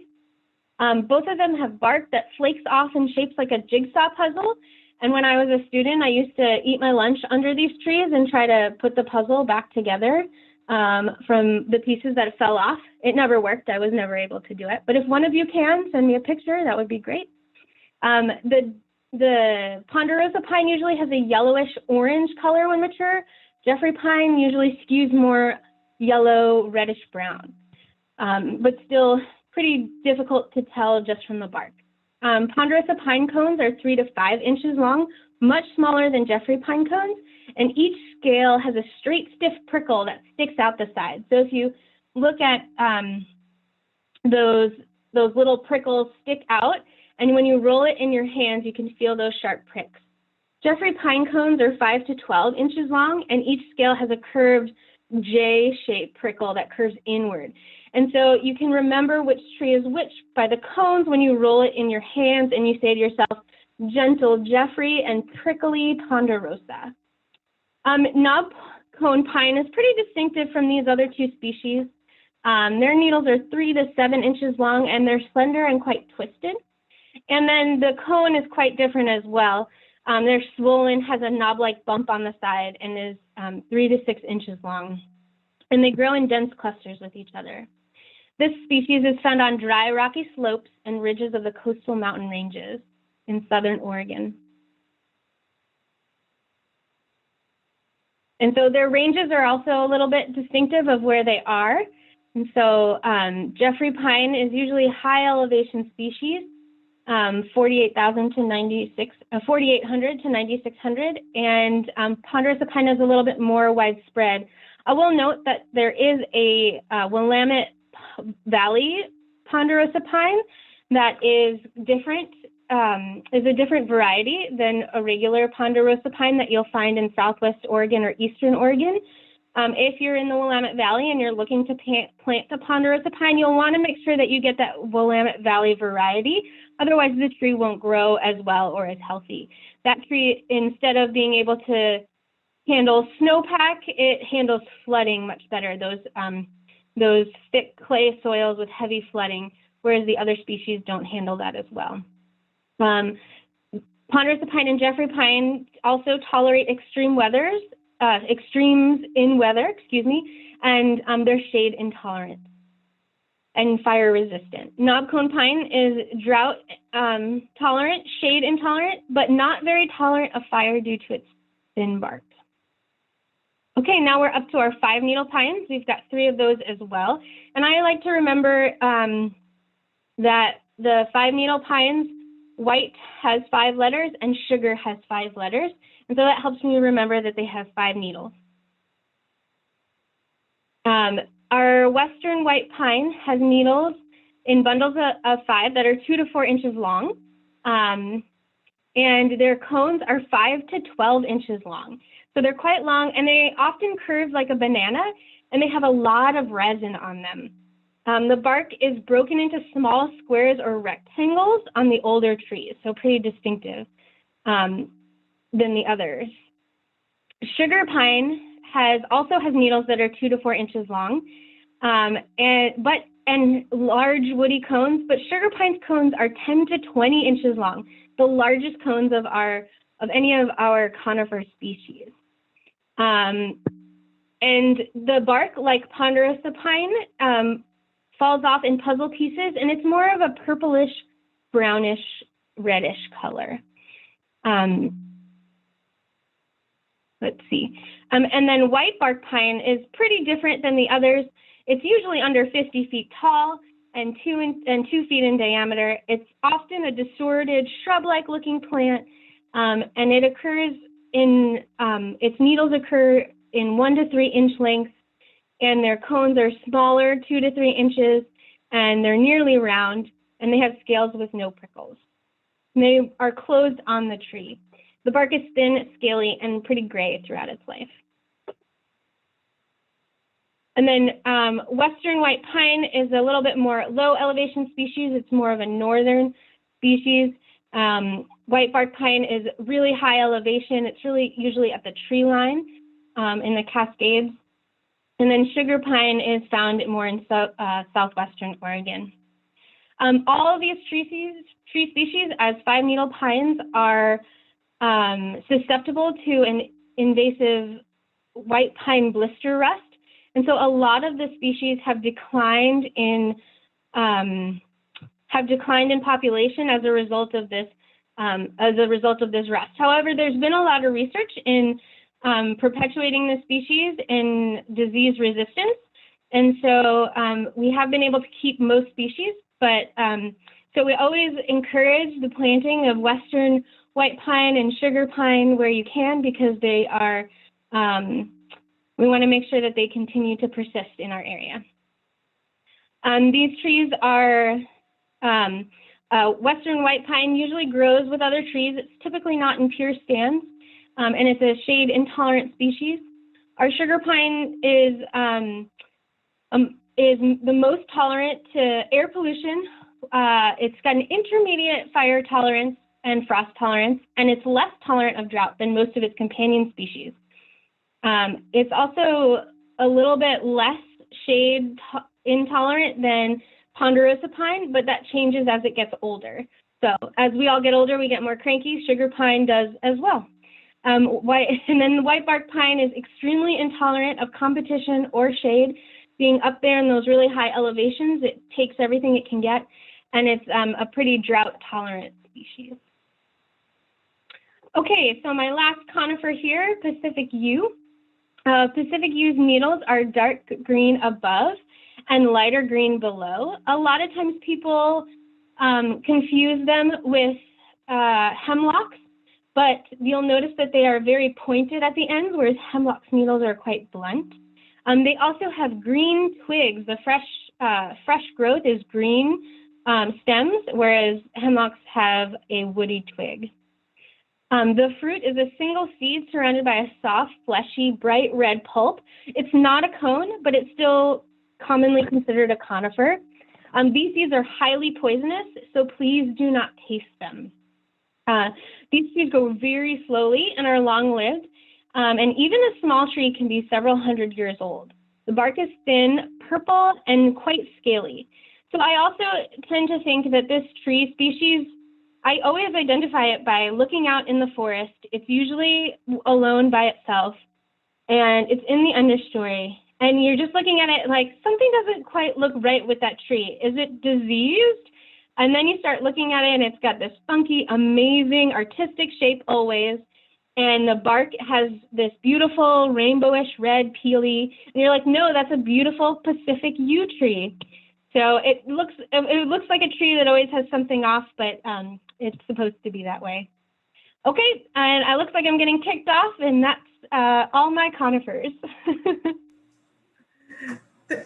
Both of them have bark that flakes off in shapes like a jigsaw puzzle. And when I was a student, I used to eat my lunch under these trees and try to put the puzzle back together from the pieces that fell off. It never worked. I was never able to do it. But if one of you can, send me a picture. That would be great. The ponderosa pine usually has a yellowish orange color when mature. Jeffrey pine usually skews more yellow, reddish brown, but still pretty difficult to tell just from the bark. Ponderosa pine cones are 3 to 5 inches long, much smaller than Jeffrey pine cones, and each scale has a straight, stiff prickle that sticks out the side. So if you look at those little prickles stick out, and when you roll it in your hands, you can feel those sharp pricks. Jeffrey pine cones are 5 to 12 inches long, and each scale has a curved J-shaped prickle that curves inward. And so you can remember which tree is which by the cones when you roll it in your hands and you say to yourself, gentle Jeffrey and prickly ponderosa. Knob cone pine is pretty distinctive from these other two species. Their needles are 3 to 7 inches long, and they're slender and quite twisted. And then the cone is quite different as well. They're swollen, has a knob-like bump on the side, and is 3 to 6 inches long. And they grow in dense clusters with each other. This species is found on dry, rocky slopes and ridges of the coastal mountain ranges in southern Oregon. And so their ranges are also a little bit distinctive of where they are. And so Jeffrey pine is usually a high elevation species, 48,000 to 4,800 to 9,600, and ponderosa pine is a little bit more widespread. I will note that there is a Willamette Valley ponderosa pine that is different, is a different variety than a regular ponderosa pine that you'll find in Southwest Oregon or Eastern Oregon. If you're in the Willamette Valley and you're looking to plant the ponderosa pine, you'll want to make sure that you get that Willamette Valley variety. Otherwise, the tree won't grow as well or as healthy. That tree, instead of being able to handle snowpack, it handles flooding much better, those thick clay soils with heavy flooding, whereas the other species don't handle that as well. Ponderosa pine and Jeffrey pine also tolerate extremes in weather, and they're shade intolerant and fire resistant. Knobcone pine is drought tolerant, shade intolerant, but not very tolerant of fire due to its thin bark. Okay, now we're up to our 5-needle pines. We've got 3 of those as well. And I like to remember that the 5-needle pines, white has 5 letters and sugar has 5 letters. And so that helps me remember that they have 5 needles. Our western white pine has needles in bundles of 5 that are 2 to 4 inches long. And their cones are 5 to 12 inches long. So they're quite long, and they often curve like a banana, and they have a lot of resin on them. The bark is broken into small squares or rectangles on the older trees, so pretty distinctive than the others. Sugar pine also has needles that are 2 to 4 inches long, and large woody cones, but sugar pine's cones are 10 to 20 inches long, the largest cones of any of our conifer species. And the bark, like ponderosa pine, falls off in puzzle pieces, and it's more of a purplish, brownish, reddish color. Let's see. And then white bark pine is pretty different than the others. It's usually under 50 feet tall and 2 feet in diameter. It's often a disordered shrub-like looking plant, and it occurs in, its needles occur in 1 to 3 inch lengths, and their cones are smaller, 2 to 3 inches, and they're nearly round, and they have scales with no prickles. And they are closed on the tree. The bark is thin, scaly, and pretty gray throughout its life. And then western white pine is a little bit more low elevation species. It's more of a northern species. White bark pine is really high elevation. It's really usually at the tree line in the Cascades. And then sugar pine is found more in southwestern Oregon. All of these tree species as 5-needle pines are susceptible to an invasive white pine blister rust. And so a lot of the species have declined in population as a result of this rust. However, there's been a lot of research in perpetuating the species in disease resistance. And so we have been able to keep most species, but so we always encourage the planting of western white pine and sugar pine where you can, because they are, we want to make sure that they continue to persist in our area. These trees are, western white pine usually grows with other trees. It's typically not in pure stands, and it's a shade intolerant species. Our sugar pine is the most tolerant to air pollution. It's got an intermediate fire tolerance and frost tolerance, and it's less tolerant of drought than most of its companion species. It's also a little bit less shade intolerant than ponderosa pine, but that changes as it gets older. So as we all get older, we get more cranky. Sugar pine does as well. And then the white bark pine is extremely intolerant of competition or shade. Being up there in those really high elevations, it takes everything it can get, and it's a pretty drought tolerant species. Okay, so my last conifer here, Pacific yew. Pacific yew's needles are dark green above and lighter green below. A lot of times people confuse them with hemlocks, but you'll notice that they are very pointed at the ends, whereas hemlock's needles are quite blunt. They also have green twigs. The fresh growth is green stems, whereas hemlocks have a woody twig. The fruit is a single seed surrounded by a soft, fleshy, bright red pulp. It's not a cone, but it's still commonly considered a conifer. These seeds are highly poisonous, so please do not taste them. These seeds grow very slowly and are long-lived, and even a small tree can be several hundred years old. The bark is thin, purple, and quite scaly. So I also tend to think that this tree species, I always identify it by looking out in the forest. It's usually alone by itself, and it's in the understory. And you're just looking at it like something doesn't quite look right with that tree. Is it diseased? And then you start looking at it and it's got this funky, amazing, artistic shape always. And the bark has this beautiful rainbowish red peely. And you're like, no, that's a beautiful Pacific yew tree. So it looks like a tree that always has something off, but it's supposed to be that way. Okay, and it looks like I'm getting kicked off, and that's all my conifers.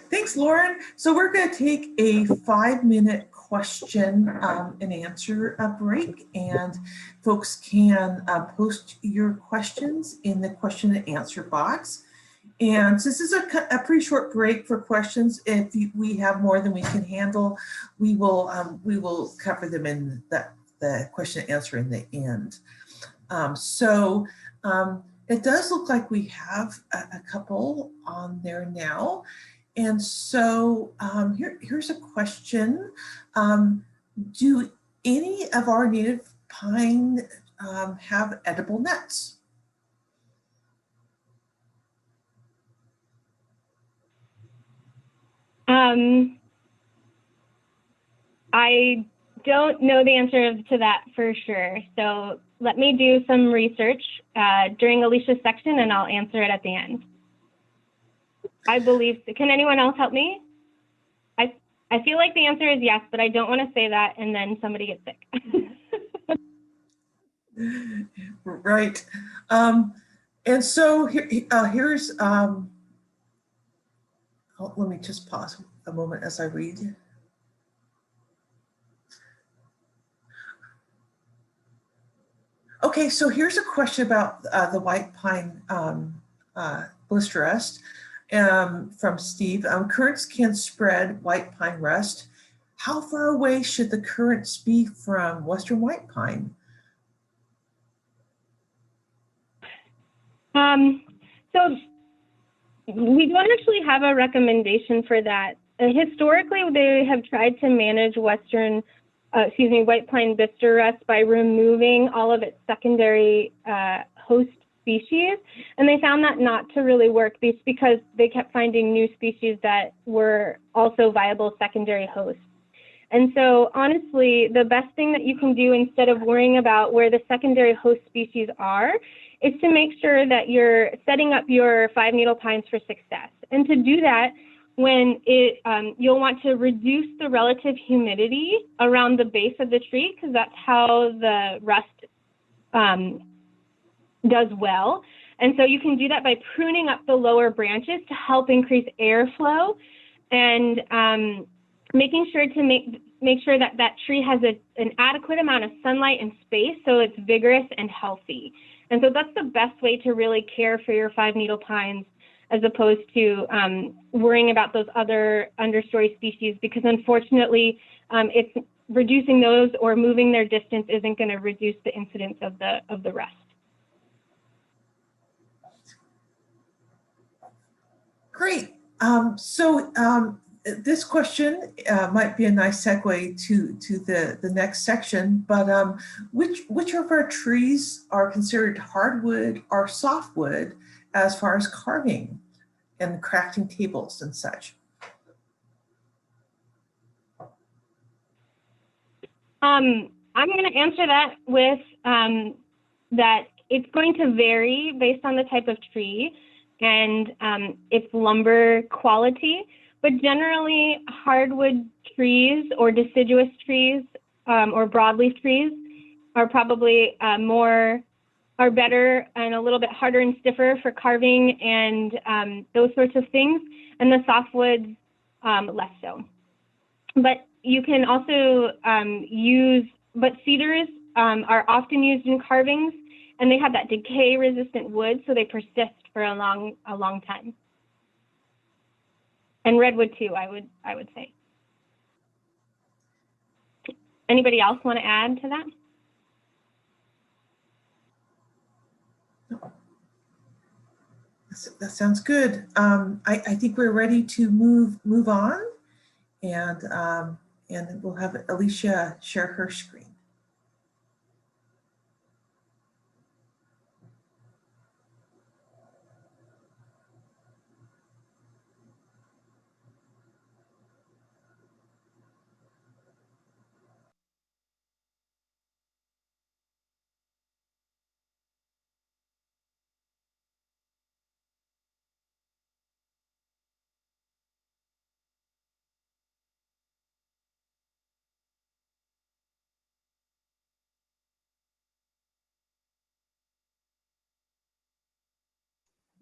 Thanks, Lauren. So we're going to take a 5-minute question and answer break, and folks can post your questions in the question and answer box. And this is a pretty short break for questions. If we have more than we can handle, we will cover them in the question and answer in the end. It does look like we have a couple on there now. And so here's a question. Do any of our native pine have edible nuts? I don't know the answer to that for sure. So let me do some research during Alicia's section, and I'll answer it at the end. I believe, can anyone else help me? I feel like the answer is yes, but I don't want to say that and then somebody gets sick. Right. And so here's, let me just pause a moment as I read. Okay, so here's a question about the white pine blister rust from Steve. Currents can spread white pine rust. How far away should the currents be from western white pine? So we don't actually have a recommendation for that. Historically, they have tried to manage white pine blister rust by removing all of its secondary host species, and they found that not to really work because they kept finding new species that were also viable secondary hosts. And so honestly, the best thing that you can do instead of worrying about where the secondary host species are is to make sure that you're setting up your 5-needle pines for success. And to do that, you'll want to reduce the relative humidity around the base of the tree, because that's how the rust does well. And so you can do that by pruning up the lower branches to help increase airflow, and making sure to make sure that that tree has an adequate amount of sunlight and space so it's vigorous and healthy. And so that's the best way to really care for your 5-needle pines, as opposed to worrying about those other understory species, because unfortunately, it's reducing those or moving their distance isn't going to reduce the incidence of the rust. Great. This question might be a nice segue to the next section, but which of our trees are considered hardwood or softwood as far as carving and crafting tables and such? I'm going to answer that with that it's going to vary based on the type of tree and its lumber quality, but generally hardwood trees or deciduous trees or broadleaf trees are probably are better and a little bit harder and stiffer for carving and those sorts of things, and the softwoods less so. But you can also but cedars are often used in carvings, and they have that decay-resistant wood, so they persist for a long time. And redwood too, I would say. Anybody else want to add to that? That sounds good. I think we're ready to move on, and we'll have Alicia share her screen.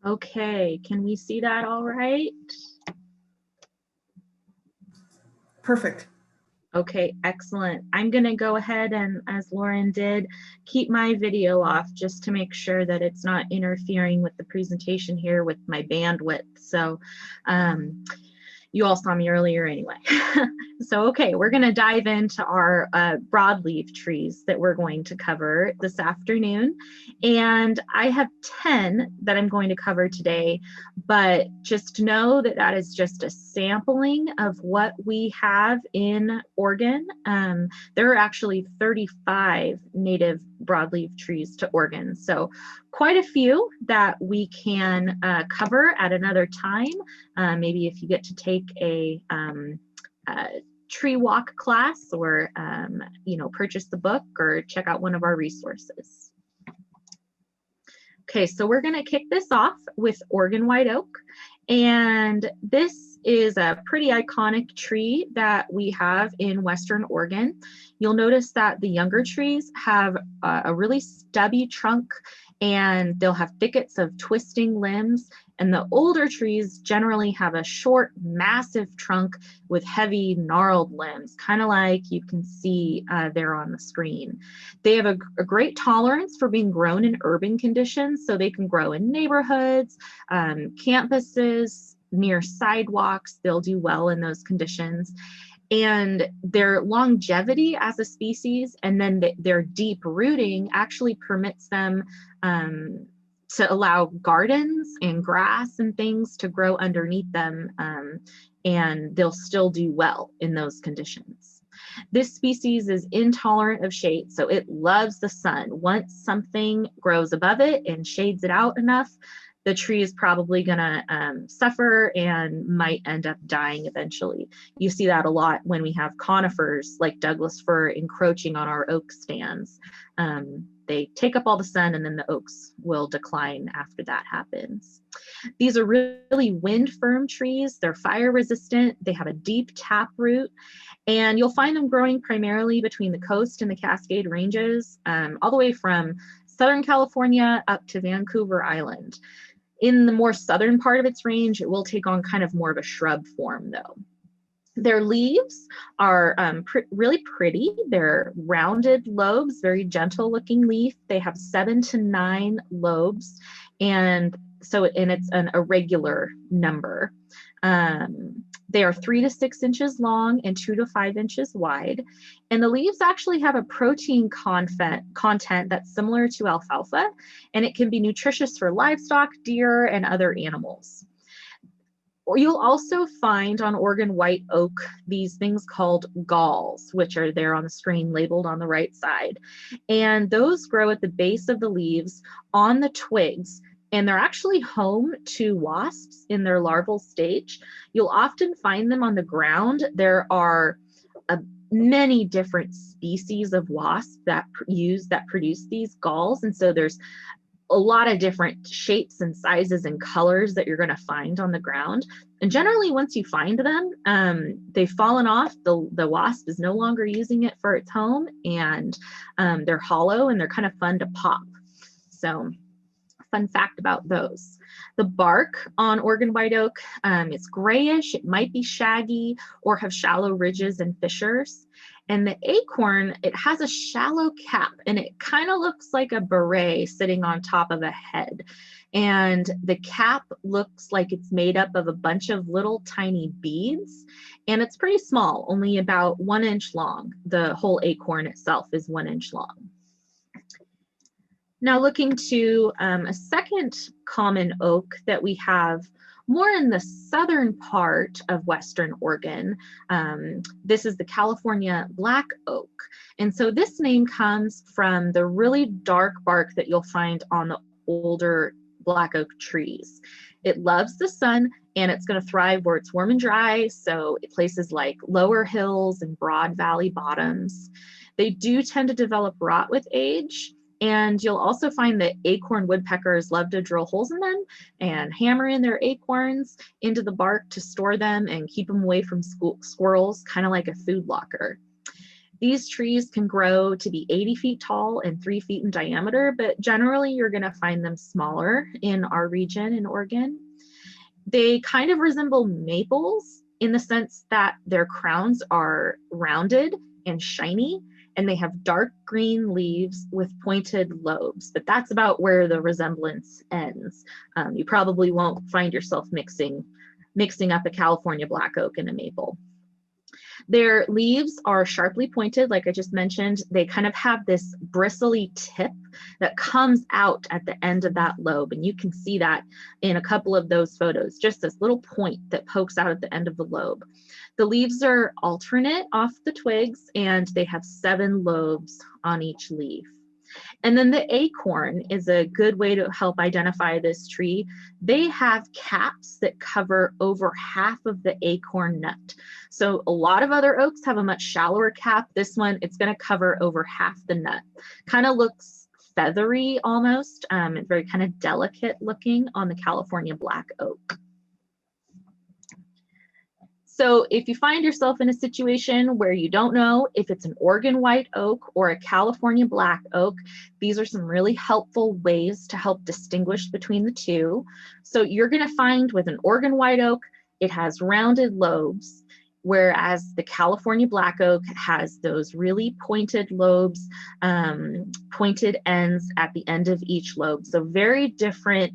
Okay, can we see that all right? Perfect. Okay, excellent. I'm going to go ahead and, as Lauren did, keep my video off just to make sure that it's not interfering with the presentation here with my bandwidth. So you all saw me earlier anyway. So, okay, we're going to dive into our broadleaf trees that we're going to cover this afternoon. And I have 10 that I'm going to cover today, but just know that that is just a sampling of what we have in Oregon. There are actually 35 native broadleaf trees to Oregon. So quite a few that we can cover at another time. Maybe if you get to take a tree walk class, or purchase the book or check out one of our resources. Okay, so we're going to kick this off with Oregon white oak, and this is a pretty iconic tree that we have in Western Oregon. You'll notice that the younger trees have a really stubby trunk, and they'll have thickets of twisting limbs. And the older trees generally have a short, massive trunk with heavy, gnarled limbs, kind of like you can see there on the screen. They have a great tolerance for being grown in urban conditions, so they can grow in neighborhoods, campuses, near sidewalks. They'll do well in those conditions. And their longevity as a species, and then their deep rooting actually permits them to allow gardens and grass and things to grow underneath them, and they'll still do well in those conditions. This species is intolerant of shade, so it loves the sun. Once something grows above it and shades it out enough, the tree is probably gonna suffer and might end up dying eventually. You see that a lot when we have conifers like Douglas fir encroaching on our oak stands. They take up all the sun, and then the oaks will decline after that happens. These are really wind firm trees. They're fire resistant. They have a deep tap root, and you'll find them growing primarily between the coast and the Cascade Ranges, all the way from Southern California up to Vancouver Island. In the more southern part of its range, it will take on kind of more of a shrub form though. Their leaves are really pretty. They're rounded lobes, very gentle looking leaf. They have 7 to 9 lobes, and it's an irregular number. They are 3 to 6 inches long and 2 to 5 inches wide. And the leaves actually have a protein content that's similar to alfalfa, and it can be nutritious for livestock, deer, and other animals. Or you'll also find on Oregon white oak these things called galls, which are there on the screen labeled on the right side. And those grow at the base of the leaves on the twigs, and they're actually home to wasps in their larval stage. You'll often find them on the ground. There are many different species of wasp that produce these galls, and so there's a lot of different shapes and sizes and colors that you're going to find on the ground. And generally, once you find them, they've fallen off. The wasp is no longer using it for its home, and they're hollow and they're kind of fun to pop. So, fun fact about those. The bark on Oregon white oak, it's grayish, it might be shaggy or have shallow ridges and fissures. And the acorn, it has a shallow cap and it kind of looks like a beret sitting on top of a head. And the cap looks like it's made up of a bunch of little tiny beads, and it's pretty small, only about 1 inch long. The whole acorn itself is 1 inch long. Now looking to a second common oak that we have more in the southern part of Western Oregon. This is the California black oak. And so this name comes from the really dark bark that you'll find on the older black oak trees. It loves the sun and it's going to thrive where it's warm and dry. So places like lower hills and broad valley bottoms. They do tend to develop rot with age. And you'll also find that acorn woodpeckers love to drill holes in them and hammer in their acorns into the bark to store them and keep them away from squirrels, kind of like a food locker. These trees can grow to be 80 feet tall and 3 feet in diameter, but generally you're going to find them smaller in our region in Oregon. They kind of resemble maples in the sense that their crowns are rounded and shiny, and they have dark green leaves with pointed lobes, but that's about where the resemblance ends. You probably won't find yourself mixing up a California black oak and a maple. Their leaves are sharply pointed, like I just mentioned. They kind of have this bristly tip that comes out at the end of that lobe, and you can see that in a couple of those photos, just this little point that pokes out at the end of the lobe. The leaves are alternate off the twigs, and they have 7 lobes on each leaf. And then the acorn is a good way to help identify this tree. They have caps that cover over half of the acorn nut. So a lot of other oaks have a much shallower cap. This one, it's going to cover over half the nut. Kind of looks feathery almost. It's very kind of delicate looking on the California black oak. So if you find yourself in a situation where you don't know if it's an Oregon white oak or a California black oak, these are some really helpful ways to help distinguish between the two. So you're going to find with an Oregon white oak, it has rounded lobes, whereas the California black oak has those really pointed lobes, pointed ends at the end of each lobe. So very different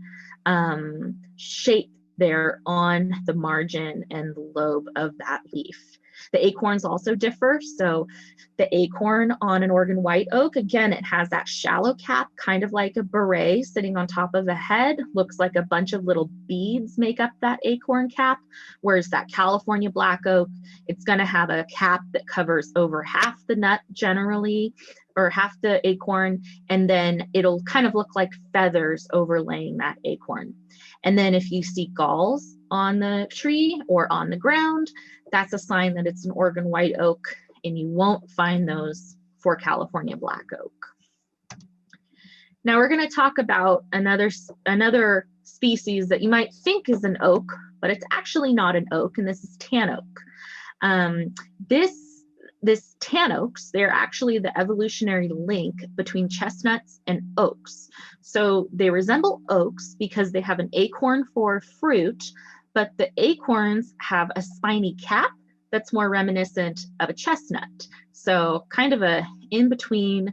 shape there on the margin and the lobe of that leaf. The acorns also differ. So the acorn on an Oregon white oak, again, it has that shallow cap, kind of like a beret sitting on top of a head. Looks like a bunch of little beads make up that acorn cap. Whereas that California black oak, it's going to have a cap that covers over half the nut generally, or half the acorn, and then it'll kind of look like feathers overlaying that acorn. And then if you see galls on the tree or on the ground, that's a sign that it's an Oregon white oak, and you won't find those for California black oak. Now we're going to talk about another species that you might think is an oak, but it's actually not an oak, and this is Tanoak. This Tanoaks, they're actually the evolutionary link between chestnuts and oaks. So they resemble oaks because they have an acorn for fruit, but the acorns have a spiny cap that's more reminiscent of a chestnut. So kind of a in-between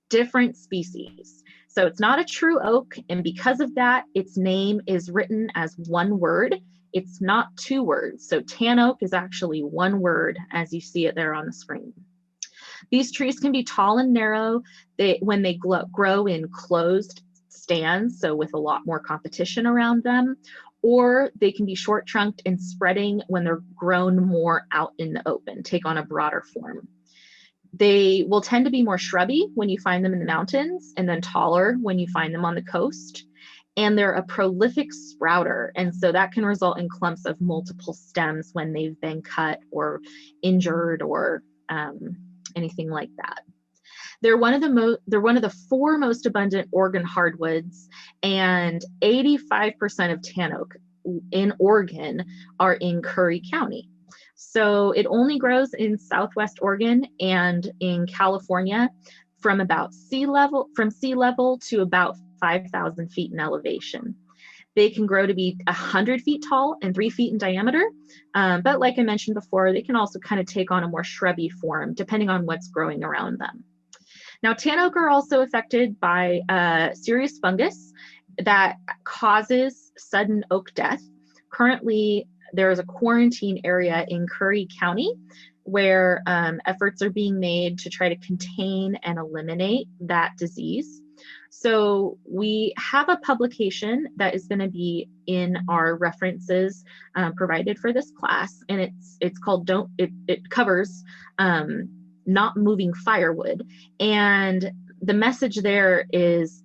different species. So it's not a true oak, and because of that, its name is written as one word. It's not 2 words. So Tanoak is actually 1 word as you see it there on the screen. These trees can be tall and narrow when they grow in closed stands, so with a lot more competition around them, or they can be short trunked and spreading when they're grown more out in the open, take on a broader form. They will tend to be more shrubby when you find them in the mountains, and then taller when you find them on the coast. And they're a prolific sprouter, and so that can result in clumps of multiple stems when they've been cut or injured or anything like that. They're one of the 4 most abundant Oregon hardwoods, and 85% of Tanoak in Oregon are in Curry County. So it only grows in Southwest Oregon and in California from sea level to about 5,000 feet in elevation. They can grow to be 100 feet tall and 3 feet in diameter. But like I mentioned before, they can also kind of take on a more shrubby form depending on what's growing around them. Now, Tanoak are also affected by a serious fungus that causes sudden oak death. Currently, there is a quarantine area in Curry County where efforts are being made to try to contain and eliminate that disease. So we have a publication that is going to be in our references provided for this class, and it's called it covers not moving firewood, and the message there is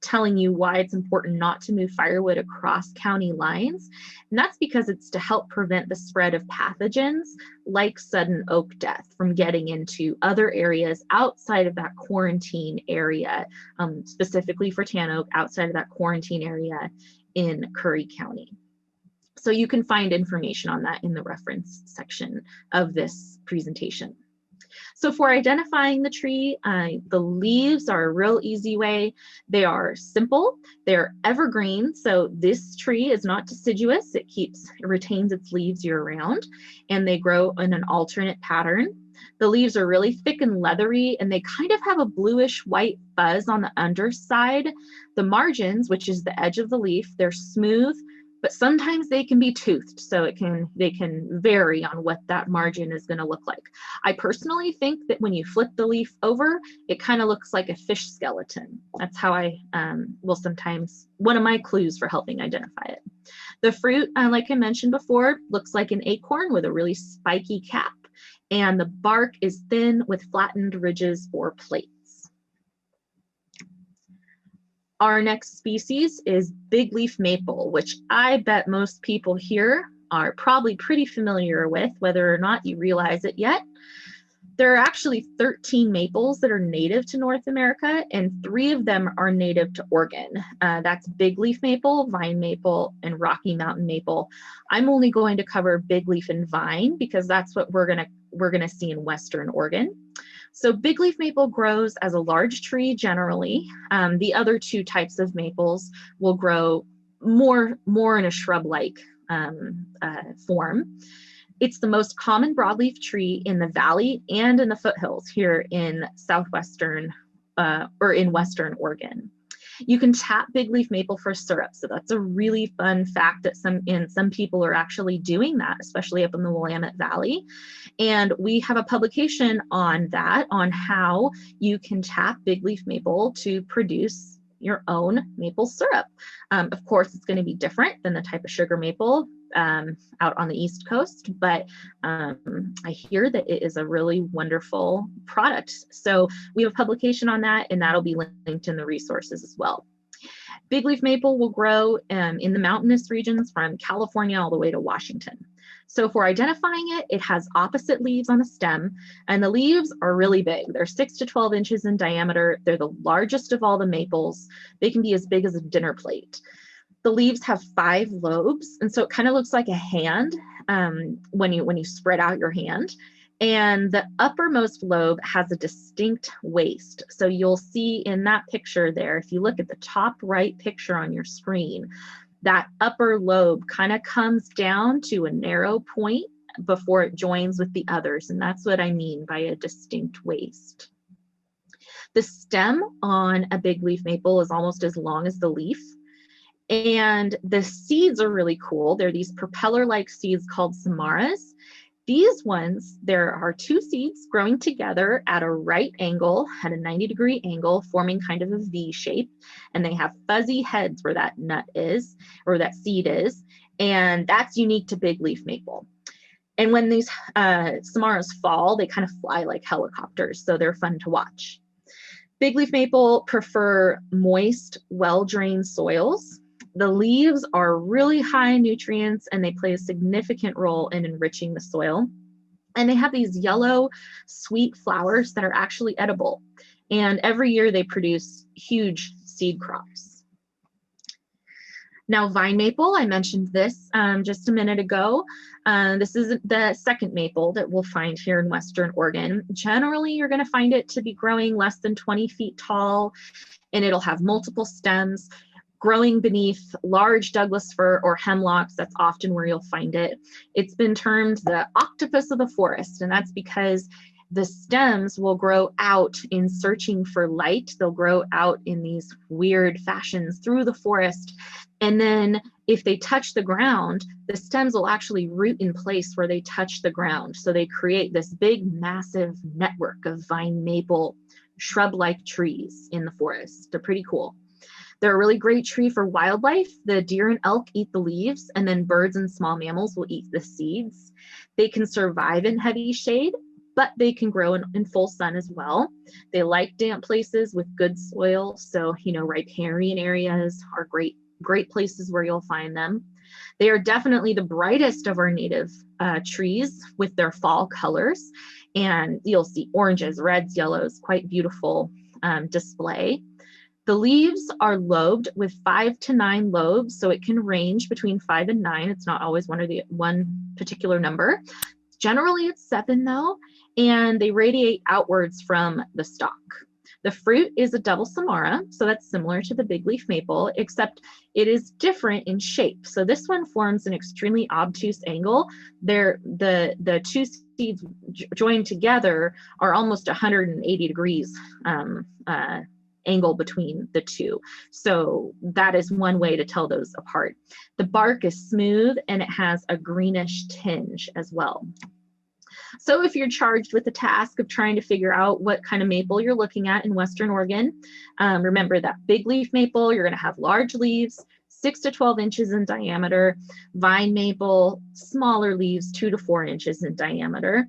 telling you why it's important not to move firewood across county lines. And that's because it's to help prevent the spread of pathogens like sudden oak death from getting into other areas outside of that quarantine area, specifically for Tanoak, outside of that quarantine area in Curry County. So you can find information on that in the reference section of this presentation. So for identifying the tree, the leaves are a real easy way. They are simple, they're evergreen. So this tree is not deciduous. It retains its leaves year round, and they grow in an alternate pattern. The leaves are really thick and leathery, and they kind of have a bluish white fuzz on the underside. The margins, which is the edge of the leaf, they're smooth, but sometimes they can be toothed, so they can vary on what that margin is going to look like. I personally think that when you flip the leaf over, it kind of looks like a fish skeleton. That's how I will sometimes, one of my clues for helping identify it. The fruit, like I mentioned before, looks like an acorn with a really spiky cap, and the bark is thin with flattened ridges or plates. Our next species is big leaf maple, which I bet most people here are probably pretty familiar with, whether or not you realize it yet. There are actually 13 maples that are native to North America, and 3 of them are native to Oregon. That's big leaf maple, vine maple, and Rocky Mountain maple. I'm only going to cover big leaf and vine because that's what we're gonna see in Western Oregon. So big leaf maple grows as a large tree generally. The other 2 types of maples will grow more in a shrub-like form. It's the most common broadleaf tree in the valley and in the foothills here in southwestern or in Western Oregon. You can tap big leaf maple for syrup, so that's a really fun fact that some people are actually doing that, especially up in the Willamette Valley. And we have a publication on that, on how you can tap big leaf maple to produce your own maple syrup. Of course, it's going to be different than the type of sugar maple out on the East Coast, but I hear that it is a really wonderful product. So we have a publication on that, and that'll be linked in the resources as well. Big leaf maple will grow in the mountainous regions from California all the way to Washington. So for identifying it, it has opposite leaves on the stem, and the leaves are really big. They're 6 to 12 inches in diameter. They're the largest of all the maples. They can be as big as a dinner plate. The leaves have 5 lobes, and so it kind of looks like a hand when you spread out your hand. And the uppermost lobe has a distinct waist. So you'll see in that picture there, if you look at the top right picture on your screen, that upper lobe kind of comes down to a narrow point before it joins with the others. And that's what I mean by a distinct waist. The stem on a big leaf maple is almost as long as the leaf. And the seeds are really cool. They're these propeller-like seeds called samaras. These ones, there are two seeds growing together at a right angle, at a 90-degree angle, forming kind of a V shape. And they have fuzzy heads where that nut is, or that seed is. And that's unique to big leaf maple. And when these samaras fall, they kind of fly like helicopters. So they're fun to watch. Big leaf maple prefer moist, well-drained soils. The leaves are really high in nutrients and they play a significant role in enriching the soil. And they have these yellow, sweet flowers that are actually edible. And every year they produce huge seed crops. Now, vine maple, I mentioned this just a minute ago. This is the second maple that we'll find here in Western Oregon. Generally, you're going to find it to be growing less than 20 feet tall, and it'll have multiple stems. Growing beneath large Douglas fir or hemlocks, that's often where you'll find it. It's been termed the octopus of the forest, and that's because the stems will grow out in searching for light. They'll grow out in these weird fashions through the forest. And then if they touch the ground, the stems will actually root in place where they touch the ground. So they create this big, massive network of vine maple shrub-like trees in the forest. They're pretty cool. They're a really great tree for wildlife. The deer and elk eat the leaves, and then birds and small mammals will eat the seeds. They can survive in heavy shade, but they can grow in full sun as well. They like damp places with good soil. So, riparian areas are great places where you'll find them. They are definitely the brightest of our native trees with their fall colors. And you'll see oranges, reds, yellows, quite beautiful display. The leaves are lobed with 5 to 9 lobes, so it can range between 5 and 9. It's not always one particular number. Generally, it's 7 though, and they radiate outwards from the stalk. The fruit is a double samara, so that's similar to the big leaf maple, except it is different in shape. So this one forms an extremely obtuse angle. The two seeds joined together are almost 180 degrees angle between the two. So that is one way to tell those apart. The bark is smooth and it has a greenish tinge as well. So if you're charged with the task of trying to figure out what kind of maple you're looking at in Western Oregon, remember that big leaf maple, you're going to have large leaves, 6 to 12 inches in diameter. Vine maple, smaller leaves, 2 to 4 inches in diameter.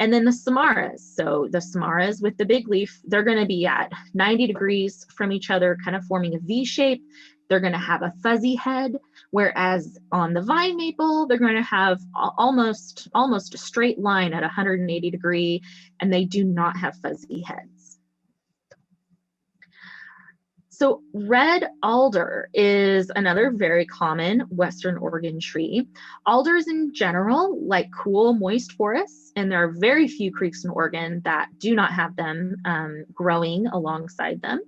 And then the samaras. So the samaras with the big leaf, they're going to be at 90 degrees from each other, kind of forming a V shape. They're going to have a fuzzy head, whereas on the vine maple, they're going to have almost a straight line at 180 degree, and they do not have fuzzy heads. So red alder is another very common Western Oregon tree. Alders in general like cool, moist forests, and there are very few creeks in Oregon that do not have them growing alongside them.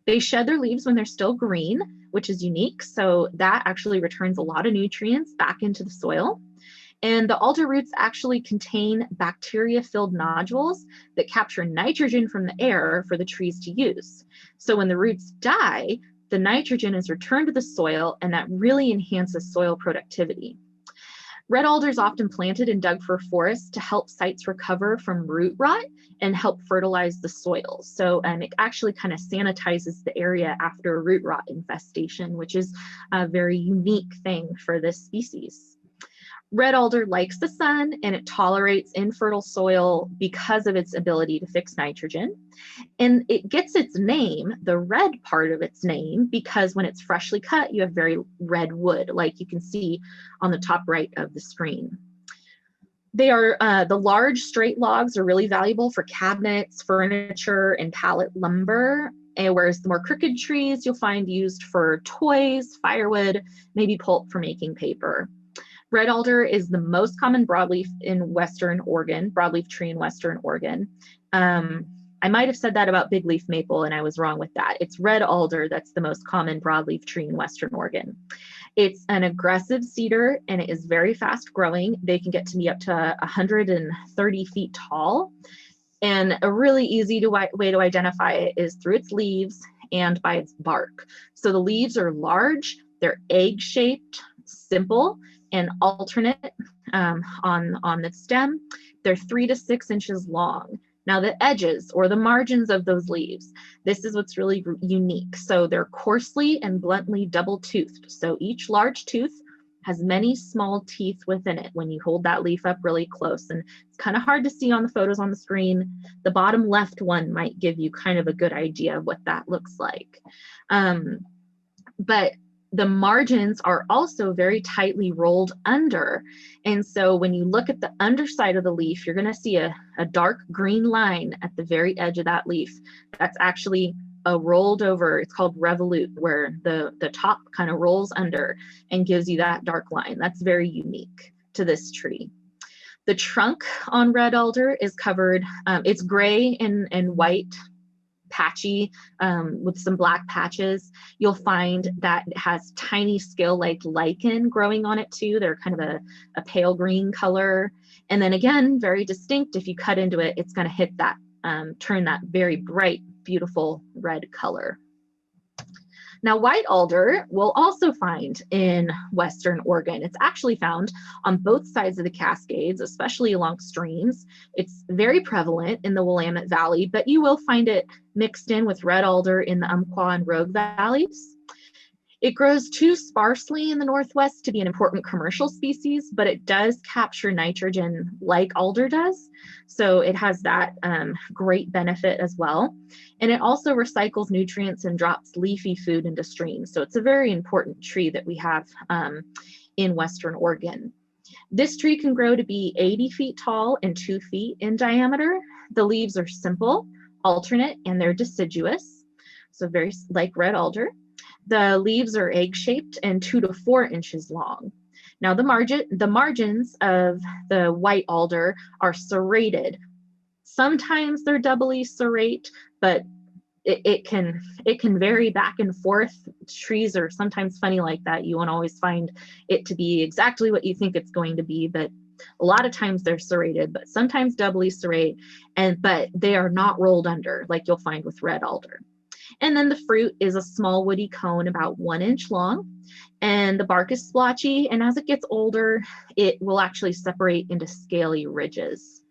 They shed their leaves when they're still green, which is unique. So that actually returns a lot of nutrients back into the soil. And the alder roots actually contain bacteria-filled nodules that capture nitrogen from the air for the trees to use. So when the roots die, the nitrogen is returned to the soil, and that really enhances soil productivity. Red alder is often planted in Doug fir forests to help sites recover from root rot and help fertilize the soil. So it actually kind of sanitizes the area after a root rot infestation, which is a very unique thing for this species. Red alder likes the sun and it tolerates infertile soil because of its ability to fix nitrogen. And it gets its name, the red part of its name, because when it's freshly cut, you have very red wood, like you can see on the top right of the screen. They are, the large straight logs are really valuable for cabinets, furniture, and pallet lumber. And whereas the more crooked trees you'll find used for toys, firewood, maybe pulp for making paper. Red alder is the most common broadleaf in Western Oregon, broadleaf tree in Western Oregon. I might have said that about big leaf maple and I was wrong with that. It's red alder that's the most common broadleaf tree in Western Oregon. It's an aggressive cedar and it is very fast growing. They can get to be up to 130 feet tall. And a really easy way to identify it is through its leaves and by its bark. So the leaves are large, they're egg-shaped, simple, and alternate. on the stem. They're 3 to 6 inches long. Now the edges or the margins of those leaves, this is what's really unique. So they're coarsely and bluntly double-toothed. So each large tooth has many small teeth within it when you hold that leaf up really close. And it's kind of hard to see on the photos on the screen. The bottom left one might give you kind of a good idea of what that looks like. But the margins are also very tightly rolled under. And so when you look at the underside of the leaf, you're going to see a dark green line at the very edge of that leaf. That's actually a rolled over, it's called revolute, where the top kind of rolls under and gives you that dark line. That's very unique to this tree. The trunk on red alder is covered, it's gray and white, patchy with some black patches. You'll find that it has tiny scale-like lichen growing on it too. They're kind of a pale green color. And then again, very distinct. If you cut into it, it's going to hit that, turn that very bright, beautiful red color. Now, white alder we'll also find in Western Oregon. It's actually found on both sides of the Cascades, especially along streams. It's very prevalent in the Willamette Valley, but you will find it mixed in with red alder in the Umpqua and Rogue valleys. It grows too sparsely in the Northwest to be an important commercial species, but it does capture nitrogen like alder does. So it has that great benefit as well. And it also recycles nutrients and drops leafy food into streams. So it's a very important tree that we have in Western Oregon. This tree can grow to be 80 feet tall and 2 feet in diameter. The leaves are simple, alternate, and they're deciduous. So very like red alder. The leaves are egg-shaped and 2 to 4 inches long. Now the margins of the white alder are serrated. Sometimes they're doubly serrate, but it can vary back and forth. Trees are sometimes funny like that. You won't always find it to be exactly what you think it's going to be, but a lot of times they're serrated, but sometimes doubly serrate, but they are not rolled under like you'll find with red alder. And then the fruit is a small woody cone about 1 inch long, and the bark is splotchy, and as it gets older, it will actually separate into scaly ridges.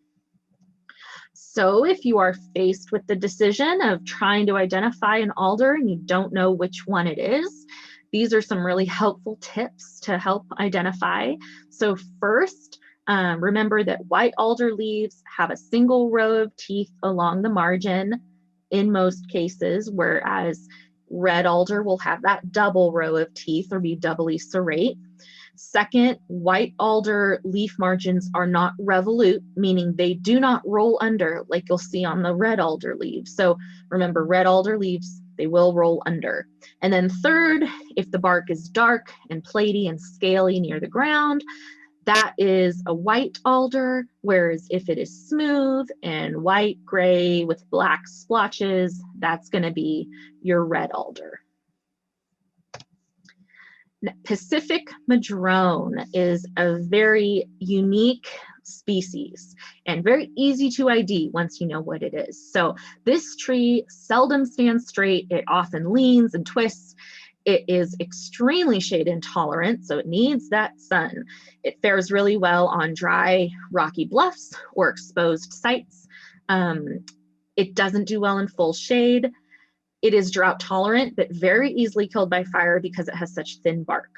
So if you are faced with the decision of trying to identify an alder and you don't know which one it is, these are some really helpful tips to help identify. So first, remember that white alder leaves have a single row of teeth along the margin in most cases, whereas red alder will have that double row of teeth or be doubly serrate. Second, white alder leaf margins are not revolute, meaning they do not roll under like you'll see on the red alder leaves. So remember, red alder leaves, they will roll under. And then third, if the bark is dark and platy and scaly near the ground, that is a white alder, whereas if it is smooth and white, gray with black splotches, that's going to be your red alder. Pacific Madrone is a very unique species and very easy to ID once you know what it is. So this tree seldom stands straight. It often leans and twists. It is extremely shade intolerant, so it needs that sun. It fares really well on dry, rocky bluffs or exposed sites. It doesn't do well in full shade. It is drought tolerant, but very easily killed by fire because it has such thin bark.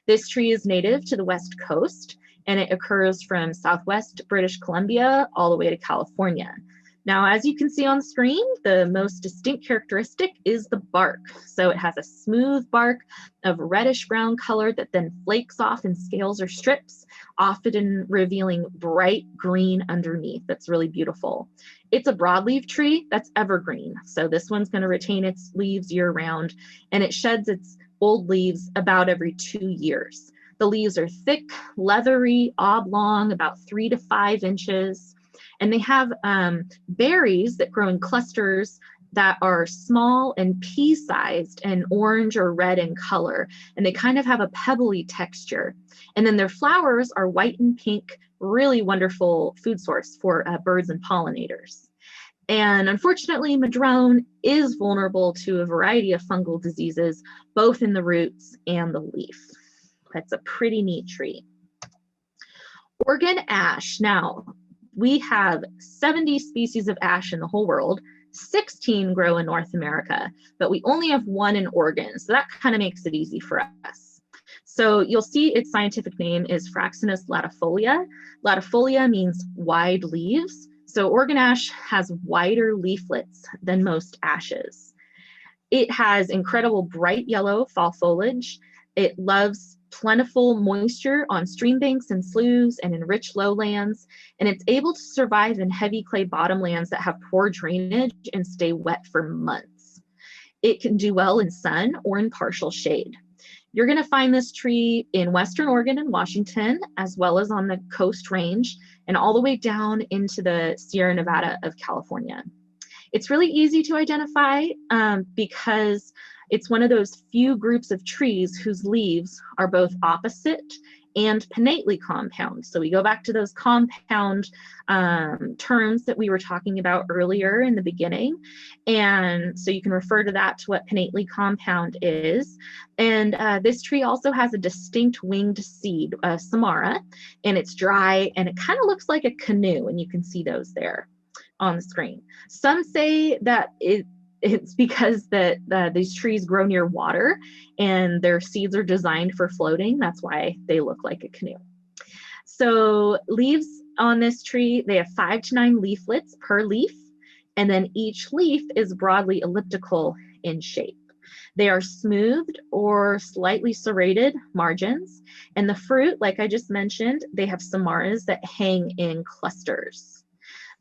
This tree is native to the West Coast, and it occurs from Southwest British Columbia all the way to California. Now, as you can see on the screen, the most distinct characteristic is the bark. So it has a smooth bark of reddish brown color that then flakes off in scales or strips, often revealing bright green underneath. That's really beautiful. It's a broadleaf tree that's evergreen. So this one's going to retain its leaves year round, and it sheds its old leaves about every 2 years. The leaves are thick, leathery, oblong, about 3 to 5 inches. And they have berries that grow in clusters that are small and pea-sized and orange or red in color. And they kind of have a pebbly texture. And then their flowers are white and pink, really wonderful food source for birds and pollinators. And unfortunately, madrone is vulnerable to a variety of fungal diseases, both in the roots and the leaf. That's a pretty neat tree. Oregon ash. Now, we have 70 species of ash in the whole world. 16 grow in North America, but we only have one in Oregon. So that kind of makes it easy for us. So you'll see its scientific name is Fraxinus latifolia. Latifolia means wide leaves. So Oregon ash has wider leaflets than most ashes. It has incredible bright yellow fall foliage. It loves plentiful moisture on stream banks and sloughs and in rich lowlands, and it's able to survive in heavy clay bottomlands that have poor drainage and stay wet for months. It can do well in sun or in partial shade. You're going to find this tree in Western Oregon and Washington, as well as on the Coast Range and all the way down into the Sierra Nevada of California. It's really easy to identify because it's one of those few groups of trees whose leaves are both opposite and pinnately compound. So we go back to those compound terms that we were talking about earlier in the beginning. And so you can refer to that, to what pinnately compound is. And this tree also has a distinct winged seed, Samara, and it's dry and it kind of looks like a canoe, and you can see those there on the screen. Some say that it's because these trees grow near water and their seeds are designed for floating. That's why they look like a canoe. So leaves on this tree, they have 5 to 9 leaflets per leaf, and then each leaf is broadly elliptical in shape. They are smoothed or slightly serrated margins, and the fruit, like I just mentioned, they have samaras that hang in clusters.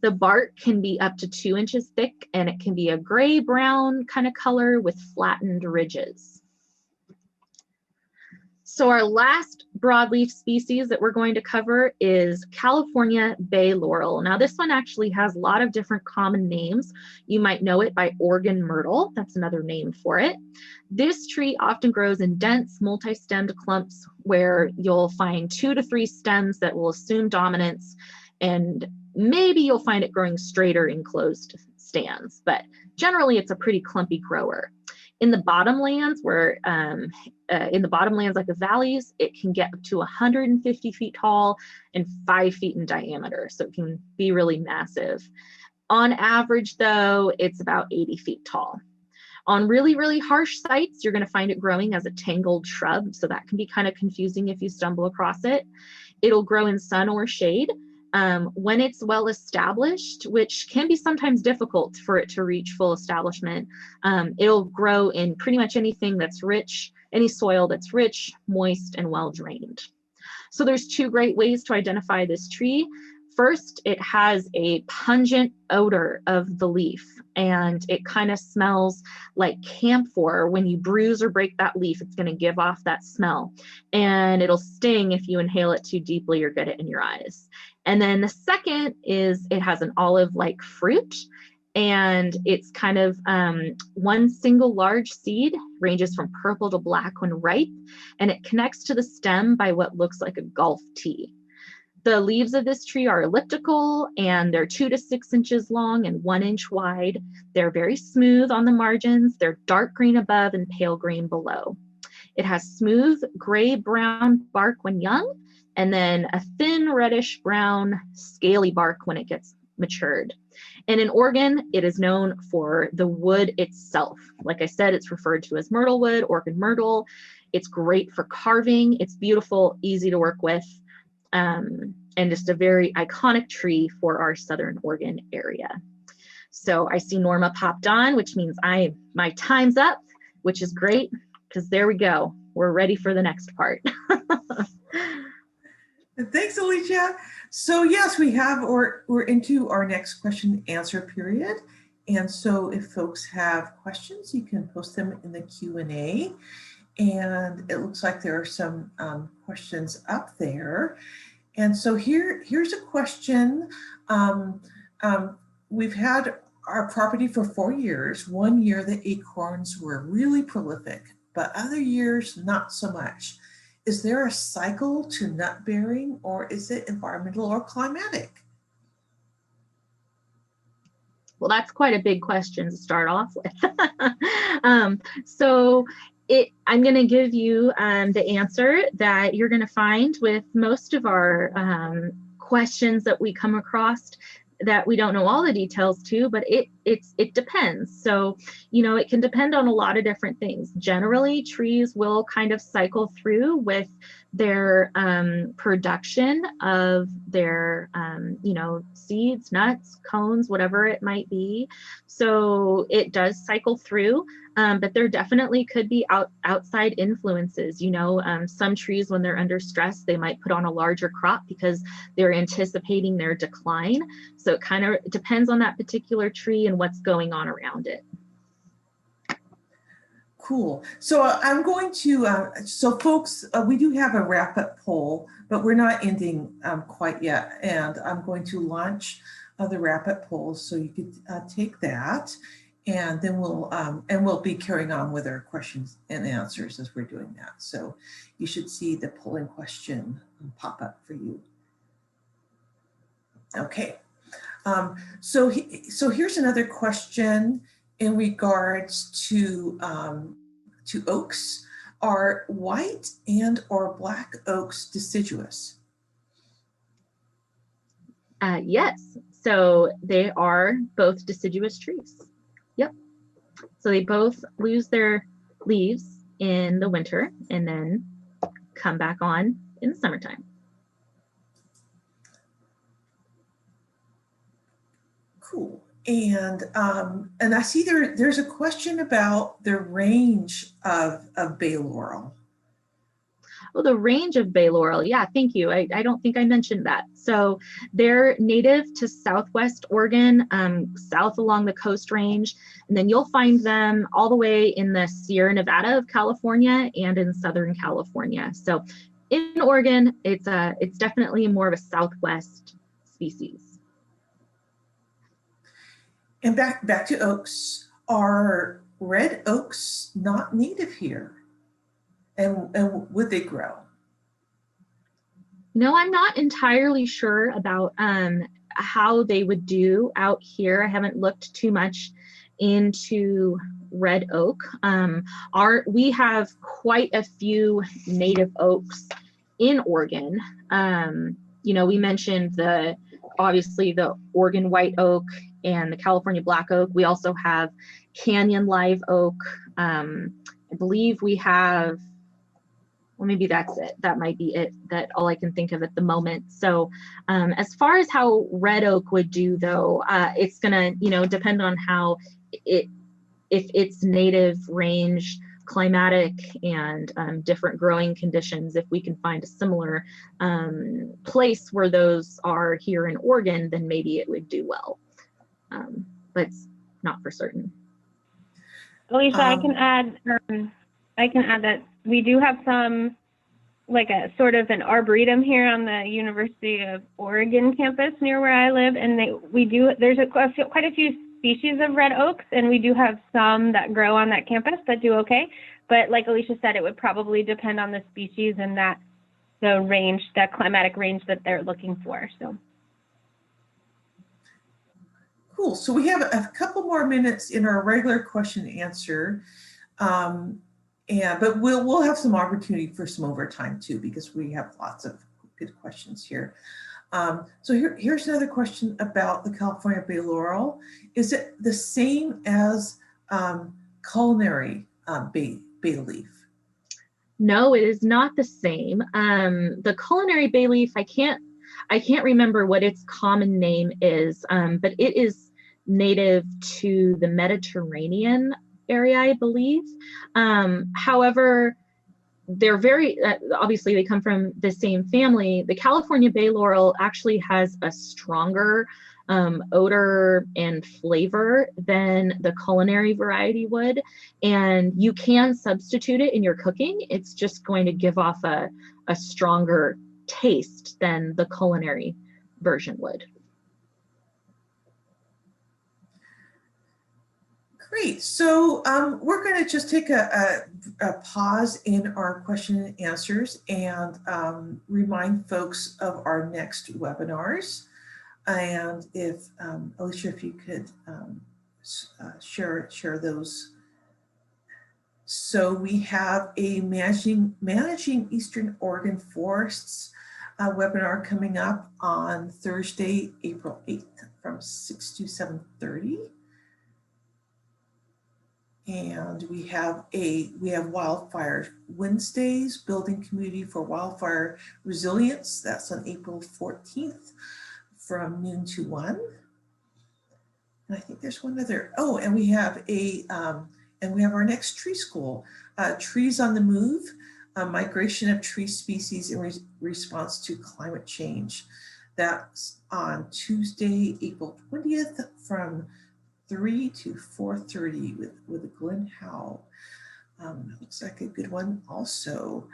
The bark can be up to 2 inches thick, and it can be a gray-brown kind of color with flattened ridges. So our last broadleaf species that we're going to cover is California bay laurel. Now this one actually has a lot of different common names. You might know it by Oregon myrtle. That's another name for it. This tree often grows in dense multi-stemmed clumps where you'll find 2 to 3 stems that will assume dominance, and maybe you'll find it growing straighter in closed stands, but generally it's a pretty clumpy grower. In the bottomlands, like the valleys, it can get up to 150 feet tall and 5 feet in diameter, so it can be really massive. On average, though, it's about 80 feet tall. On really, really harsh sites, you're going to find it growing as a tangled shrub, so that can be kind of confusing if you stumble across it. It'll grow in sun or shade. When it's well established, which can be sometimes difficult for it to reach full establishment, it'll grow in pretty much anything that's rich, any soil that's rich, moist, and well drained. So there's 2 great ways to identify this tree. First, it has a pungent odor of the leaf, and it kind of smells like camphor. When you bruise or break that leaf, it's going to give off that smell, and it'll sting if you inhale it too deeply or get it in your eyes. And then the second is it has an olive-like fruit, and it's kind of one single large seed, ranges from purple to black when ripe, and it connects to the stem by what looks like a Gulf T. The leaves of this tree are elliptical, and they're 2 to 6 inches long and 1 inch wide. They're very smooth on the margins. They're dark green above and pale green below. It has smooth gray-brown bark when young, and then a thin reddish brown scaly bark when it gets matured. And in Oregon, it is known for the wood itself. Like I said, it's referred to as myrtle wood, Oregon myrtle. It's great for carving. It's beautiful, easy to work with, and just a very iconic tree for our Southern Oregon area. So I see Norma popped on, which means my time's up, which is great, because there we go. We're ready for the next part. Thanks, Alicia. So yes, we're into our next question and answer period. And so if folks have questions, you can post them in the Q&A. And it looks like there are some questions up there. And so here's a question. We've had our property for 4 years. 1 year, the acorns were really prolific, but other years, not so much. Is there a cycle to nut bearing, or is it environmental or climatic? Well, that's quite a big question to start off with. So I'm going to give you the answer that you're going to find with most of our questions that we come across, that we don't know all the details to, but it depends. So, you know, it can depend on a lot of different things. Generally, trees will kind of cycle through with their production of their, you know, seeds, nuts, cones, whatever it might be. So it does cycle through. But there definitely could be outside influences. You know, some trees, when they're under stress, they might put on a larger crop because they're anticipating their decline. So it kind of depends on that particular tree and what's going on around it. Cool. So I'm going to, so folks, we do have a wrap-up poll, but we're not ending quite yet. And I'm going to launch the wrap-up poll, so you could take that. And then we'll be carrying on with our questions and answers as we're doing that. So you should see the polling question pop up for you. Okay. So here's another question in regards to oaks. Are white and or black oaks deciduous? Yes. So they are both deciduous trees. Yep. So they both lose their leaves in the winter and then come back on in the summertime. Cool. And I see there's a question about the range of bay laurel. Oh, the range of bay laurel. Yeah, thank you. I don't think I mentioned that. So they're native to Southwest Oregon, south along the Coast Range, and then you'll find them all the way in the Sierra Nevada of California and in Southern California. So in Oregon, it's definitely more of a Southwest species. And back to oaks. Are red oaks not native here? And would they grow? No, I'm not entirely sure about how they would do out here. I haven't looked too much into red oak. We have quite a few native oaks in Oregon. You know, we mentioned obviously the Oregon white oak and the California black oak. We also have Canyon live oak. I believe we have, well, maybe that's it. That might be it. That all I can think of at the moment. So as far as how red oak would do, though, it's gonna, you know, depend on how if its native range, climatic, and different growing conditions. If we can find a similar place where those are here in Oregon, then maybe it would do well. But it's not for certain. Alicia, I can add that we do have some, like a sort of an arboretum here on the University of Oregon campus near where I live, and there's quite a few species of red oaks, and we do have some that grow on that campus that do okay. But like Alicia said, it would probably depend on the species and the range, that climatic range that they're looking for. So. Cool. So we have a couple more minutes in our regular question and answer. But we'll have some opportunity for some overtime too, because we have lots of good questions here. So here's another question about the California bay laurel. Is it the same as culinary bay leaf? No, it is not the same. The culinary bay leaf, I can't remember what its common name is, but it is native to the Mediterranean area, I believe. However, they're very, obviously they come from the same family. The California bay laurel actually has a stronger odor and flavor than the culinary variety would. And you can substitute it in your cooking. It's just going to give off a stronger taste than the culinary version would. Great. So we're going to just take a pause in our question and answers and remind folks of our next webinars. And if, Alicia, if you could share those So we have a managing Eastern Oregon forests webinar coming up on Thursday, April 8th from 6 to 7:30. And we have Wildfire Wednesdays, Building Community for Wildfire Resilience. That's on April 14th from noon to 1. And I think there's one other. Oh, and we have our next tree school, Trees on the Move, Migration of Tree Species in Response to Climate Change. That's on Tuesday, April 20th from 3 to 4:30 with Glenn Howe. Looks like a good one also.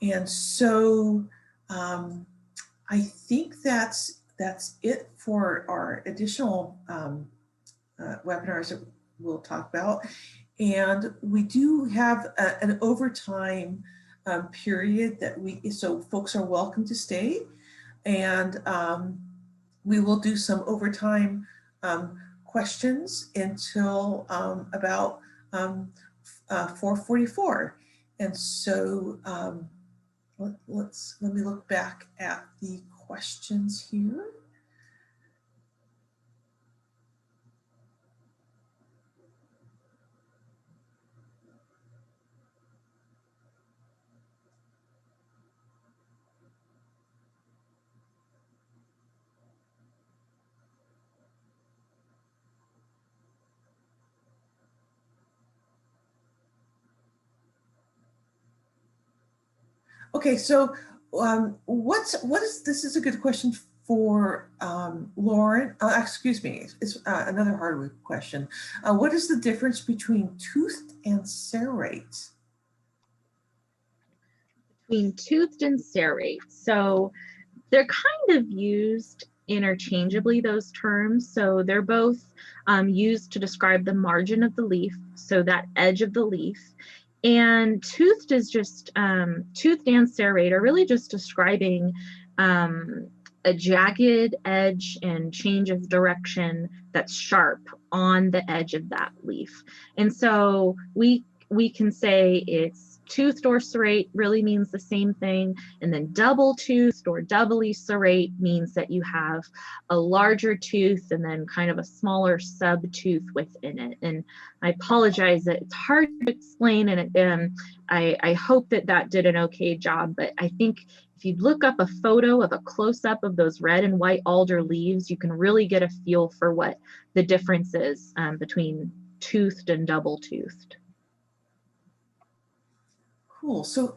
And so I think that's it for our additional webinars that we'll talk about. And we do have an overtime period so folks are welcome to stay. And we will do some overtime questions until about 4:44. And so let me look back at the questions here. Okay, so this is a good question for Lauren. Excuse me, it's another hardwood question. What is the difference between toothed and serrate? Between toothed and serrate. So they're kind of used interchangeably, those terms. So they're both used to describe the margin of the leaf, so that edge of the leaf. And toothed is just, toothed and serrate are really just describing a jagged edge and change of direction that's sharp on the edge of that leaf. And so we can say it's toothed or serrate really means the same thing. And then double toothed or doubly serrate means that you have a larger tooth and then kind of a smaller sub tooth within it. And I apologize that it's hard to explain, and I hope that did an okay job. But I think if you look up a photo of a close-up of those red and white alder leaves, you can really get a feel for what the difference is between toothed and double toothed. Cool. So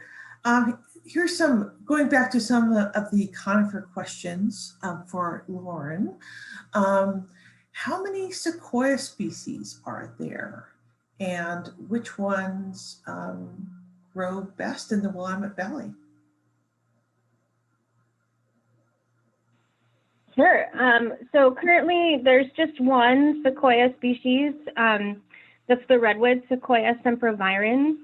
here's going back to some of the conifer questions for Lauren. How many sequoia species are there? And which ones grow best in the Willamette Valley? Sure. So currently there's just one sequoia species. That's the redwood Sequoia sempervirens.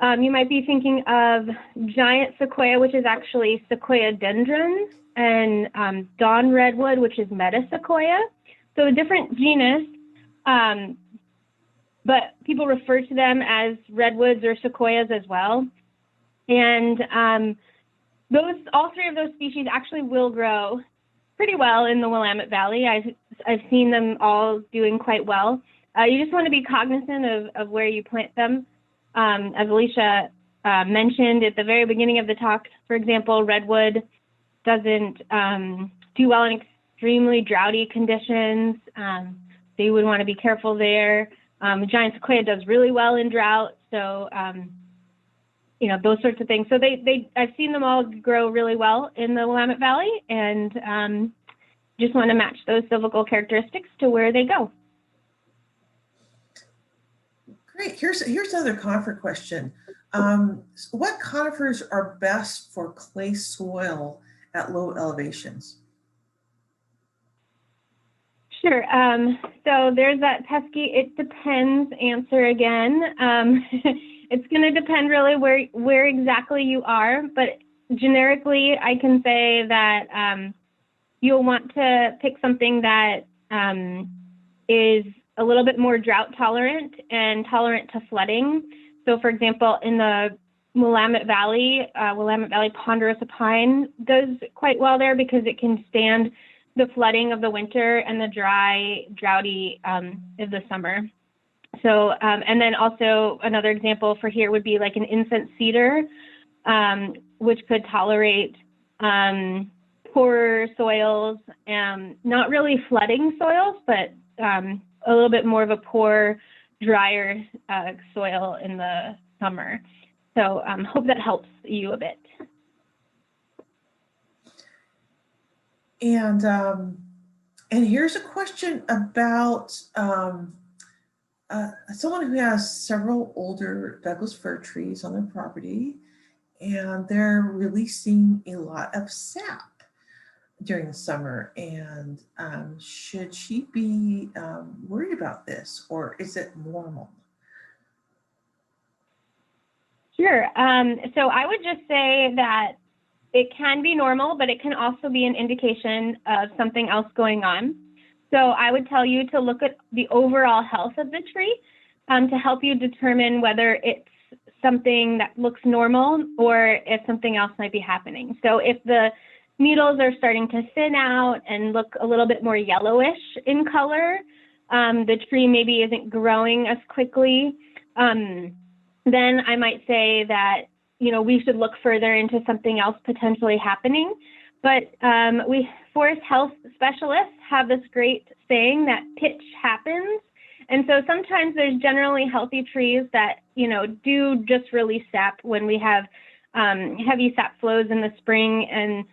You might be thinking of giant sequoia, which is actually Sequoia dendron, and dawn redwood, which is metasequoia. So a different genus, but people refer to them as redwoods or sequoias as well. And all three of those species actually will grow pretty well in the Willamette Valley. I've seen them all doing quite well. You just want to be cognizant of where you plant them. As Alicia mentioned at the very beginning of the talk, for example, redwood doesn't do well in extremely droughty conditions, so you would want to be careful there. Giant sequoia does really well in drought, so those sorts of things. So I've seen them all grow really well in the Willamette Valley, and just want to match those silvical characteristics to where they go. Great. Here's another conifer question. What conifers are best for clay soil at low elevations? Sure. So there's that pesky "it depends" answer again. It's going to depend really where exactly you are, but generically I can say that you'll want to pick something that is a little bit more drought tolerant and tolerant to flooding. So for example, in the Willamette Valley ponderosa pine does quite well there because it can stand the flooding of the winter and the dry, droughty of the summer. So, and then also another example for here would be like an incense cedar, which could tolerate poorer soils, not really flooding soils, but a little bit more of a poor, drier soil in the summer. So hope that helps you a bit. And here's a question about someone who has several older Douglas fir trees on their property, and they're releasing a lot of sap during the summer. And should she be worried about this, or is it normal? Sure. So I would just say that it can be normal, but it can also be an indication of something else going on. So I would tell you to look at the overall health of the tree to help you determine whether it's something that looks normal or if something else might be happening. So if the needles are starting to thin out and look a little bit more yellowish in color, the tree maybe isn't growing as quickly, then I might say that, you know, we should look further into something else potentially happening. But we forest health specialists have this great saying that pitch happens. And so sometimes there's generally healthy trees that, you know, do just release sap when we have heavy sap flows in the spring and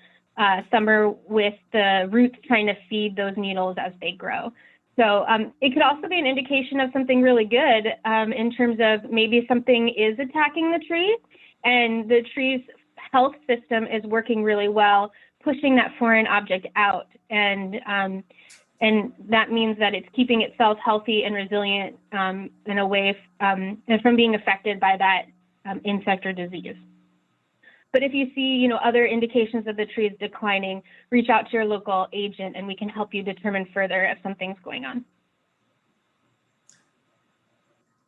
summer with the roots trying to feed those needles as they grow. So it could also be an indication of something really good in terms of maybe something is attacking the tree and the tree's health system is working really well, pushing that foreign object out. And that means that it's keeping itself healthy and resilient and away and from being affected by that insect or disease. But if you see, you know, other indications of the tree is declining, reach out to your local agent and we can help you determine further if something's going on.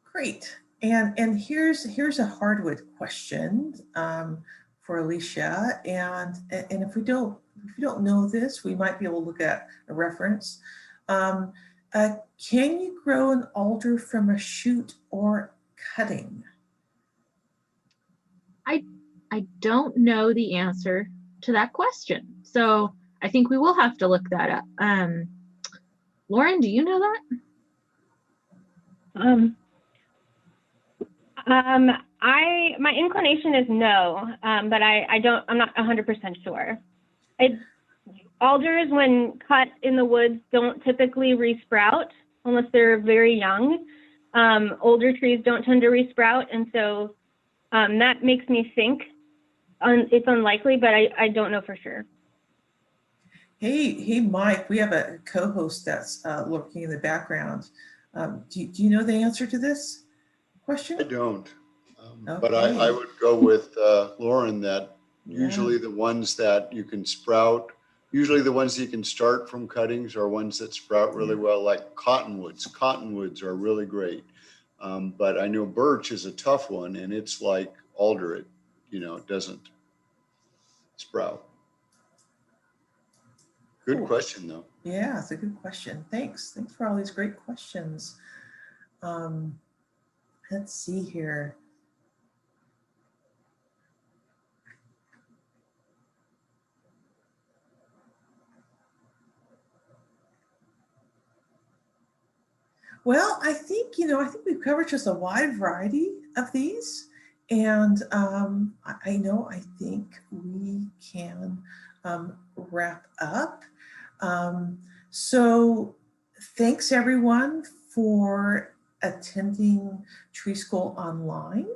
Great. And here's a hardwood question for Alicia. And if we don't know this, we might be able to look at a reference. Can you grow an alder from a shoot or cutting? I don't know the answer to that question. So I think we will have to look that up. Lauren, do you know that? My inclination is no, but I'm not 100% sure. Alders, when cut in the woods, don't typically resprout unless they're very young. Older trees don't tend to resprout, and so that makes me think it's unlikely, but I don't know for sure. Hey, Mike, we have a co-host that's lurking in the background. Do you know the answer to this question? I don't, Okay. but I would go with Lauren that usually the ones that you can sprout, usually the ones that you can start from cuttings are ones that sprout really well, like cottonwoods. Cottonwoods are really great. But I know birch is a tough one, and it's like alder, it doesn't sprout. Good Cool. question, though. Yeah, it's a good question. Thanks for all these great questions. Let's see here. Well, I think we've covered just a wide variety of these. And I think we can wrap up. So thanks everyone for attending Tree School Online.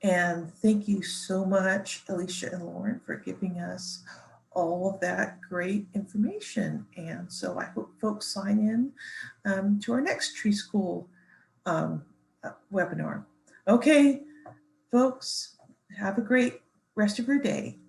And thank you so much, Alicia and Lauren, for giving us all of that great information. And so I hope folks sign in to our next Tree School webinar. Okay, folks, have a great rest of your day.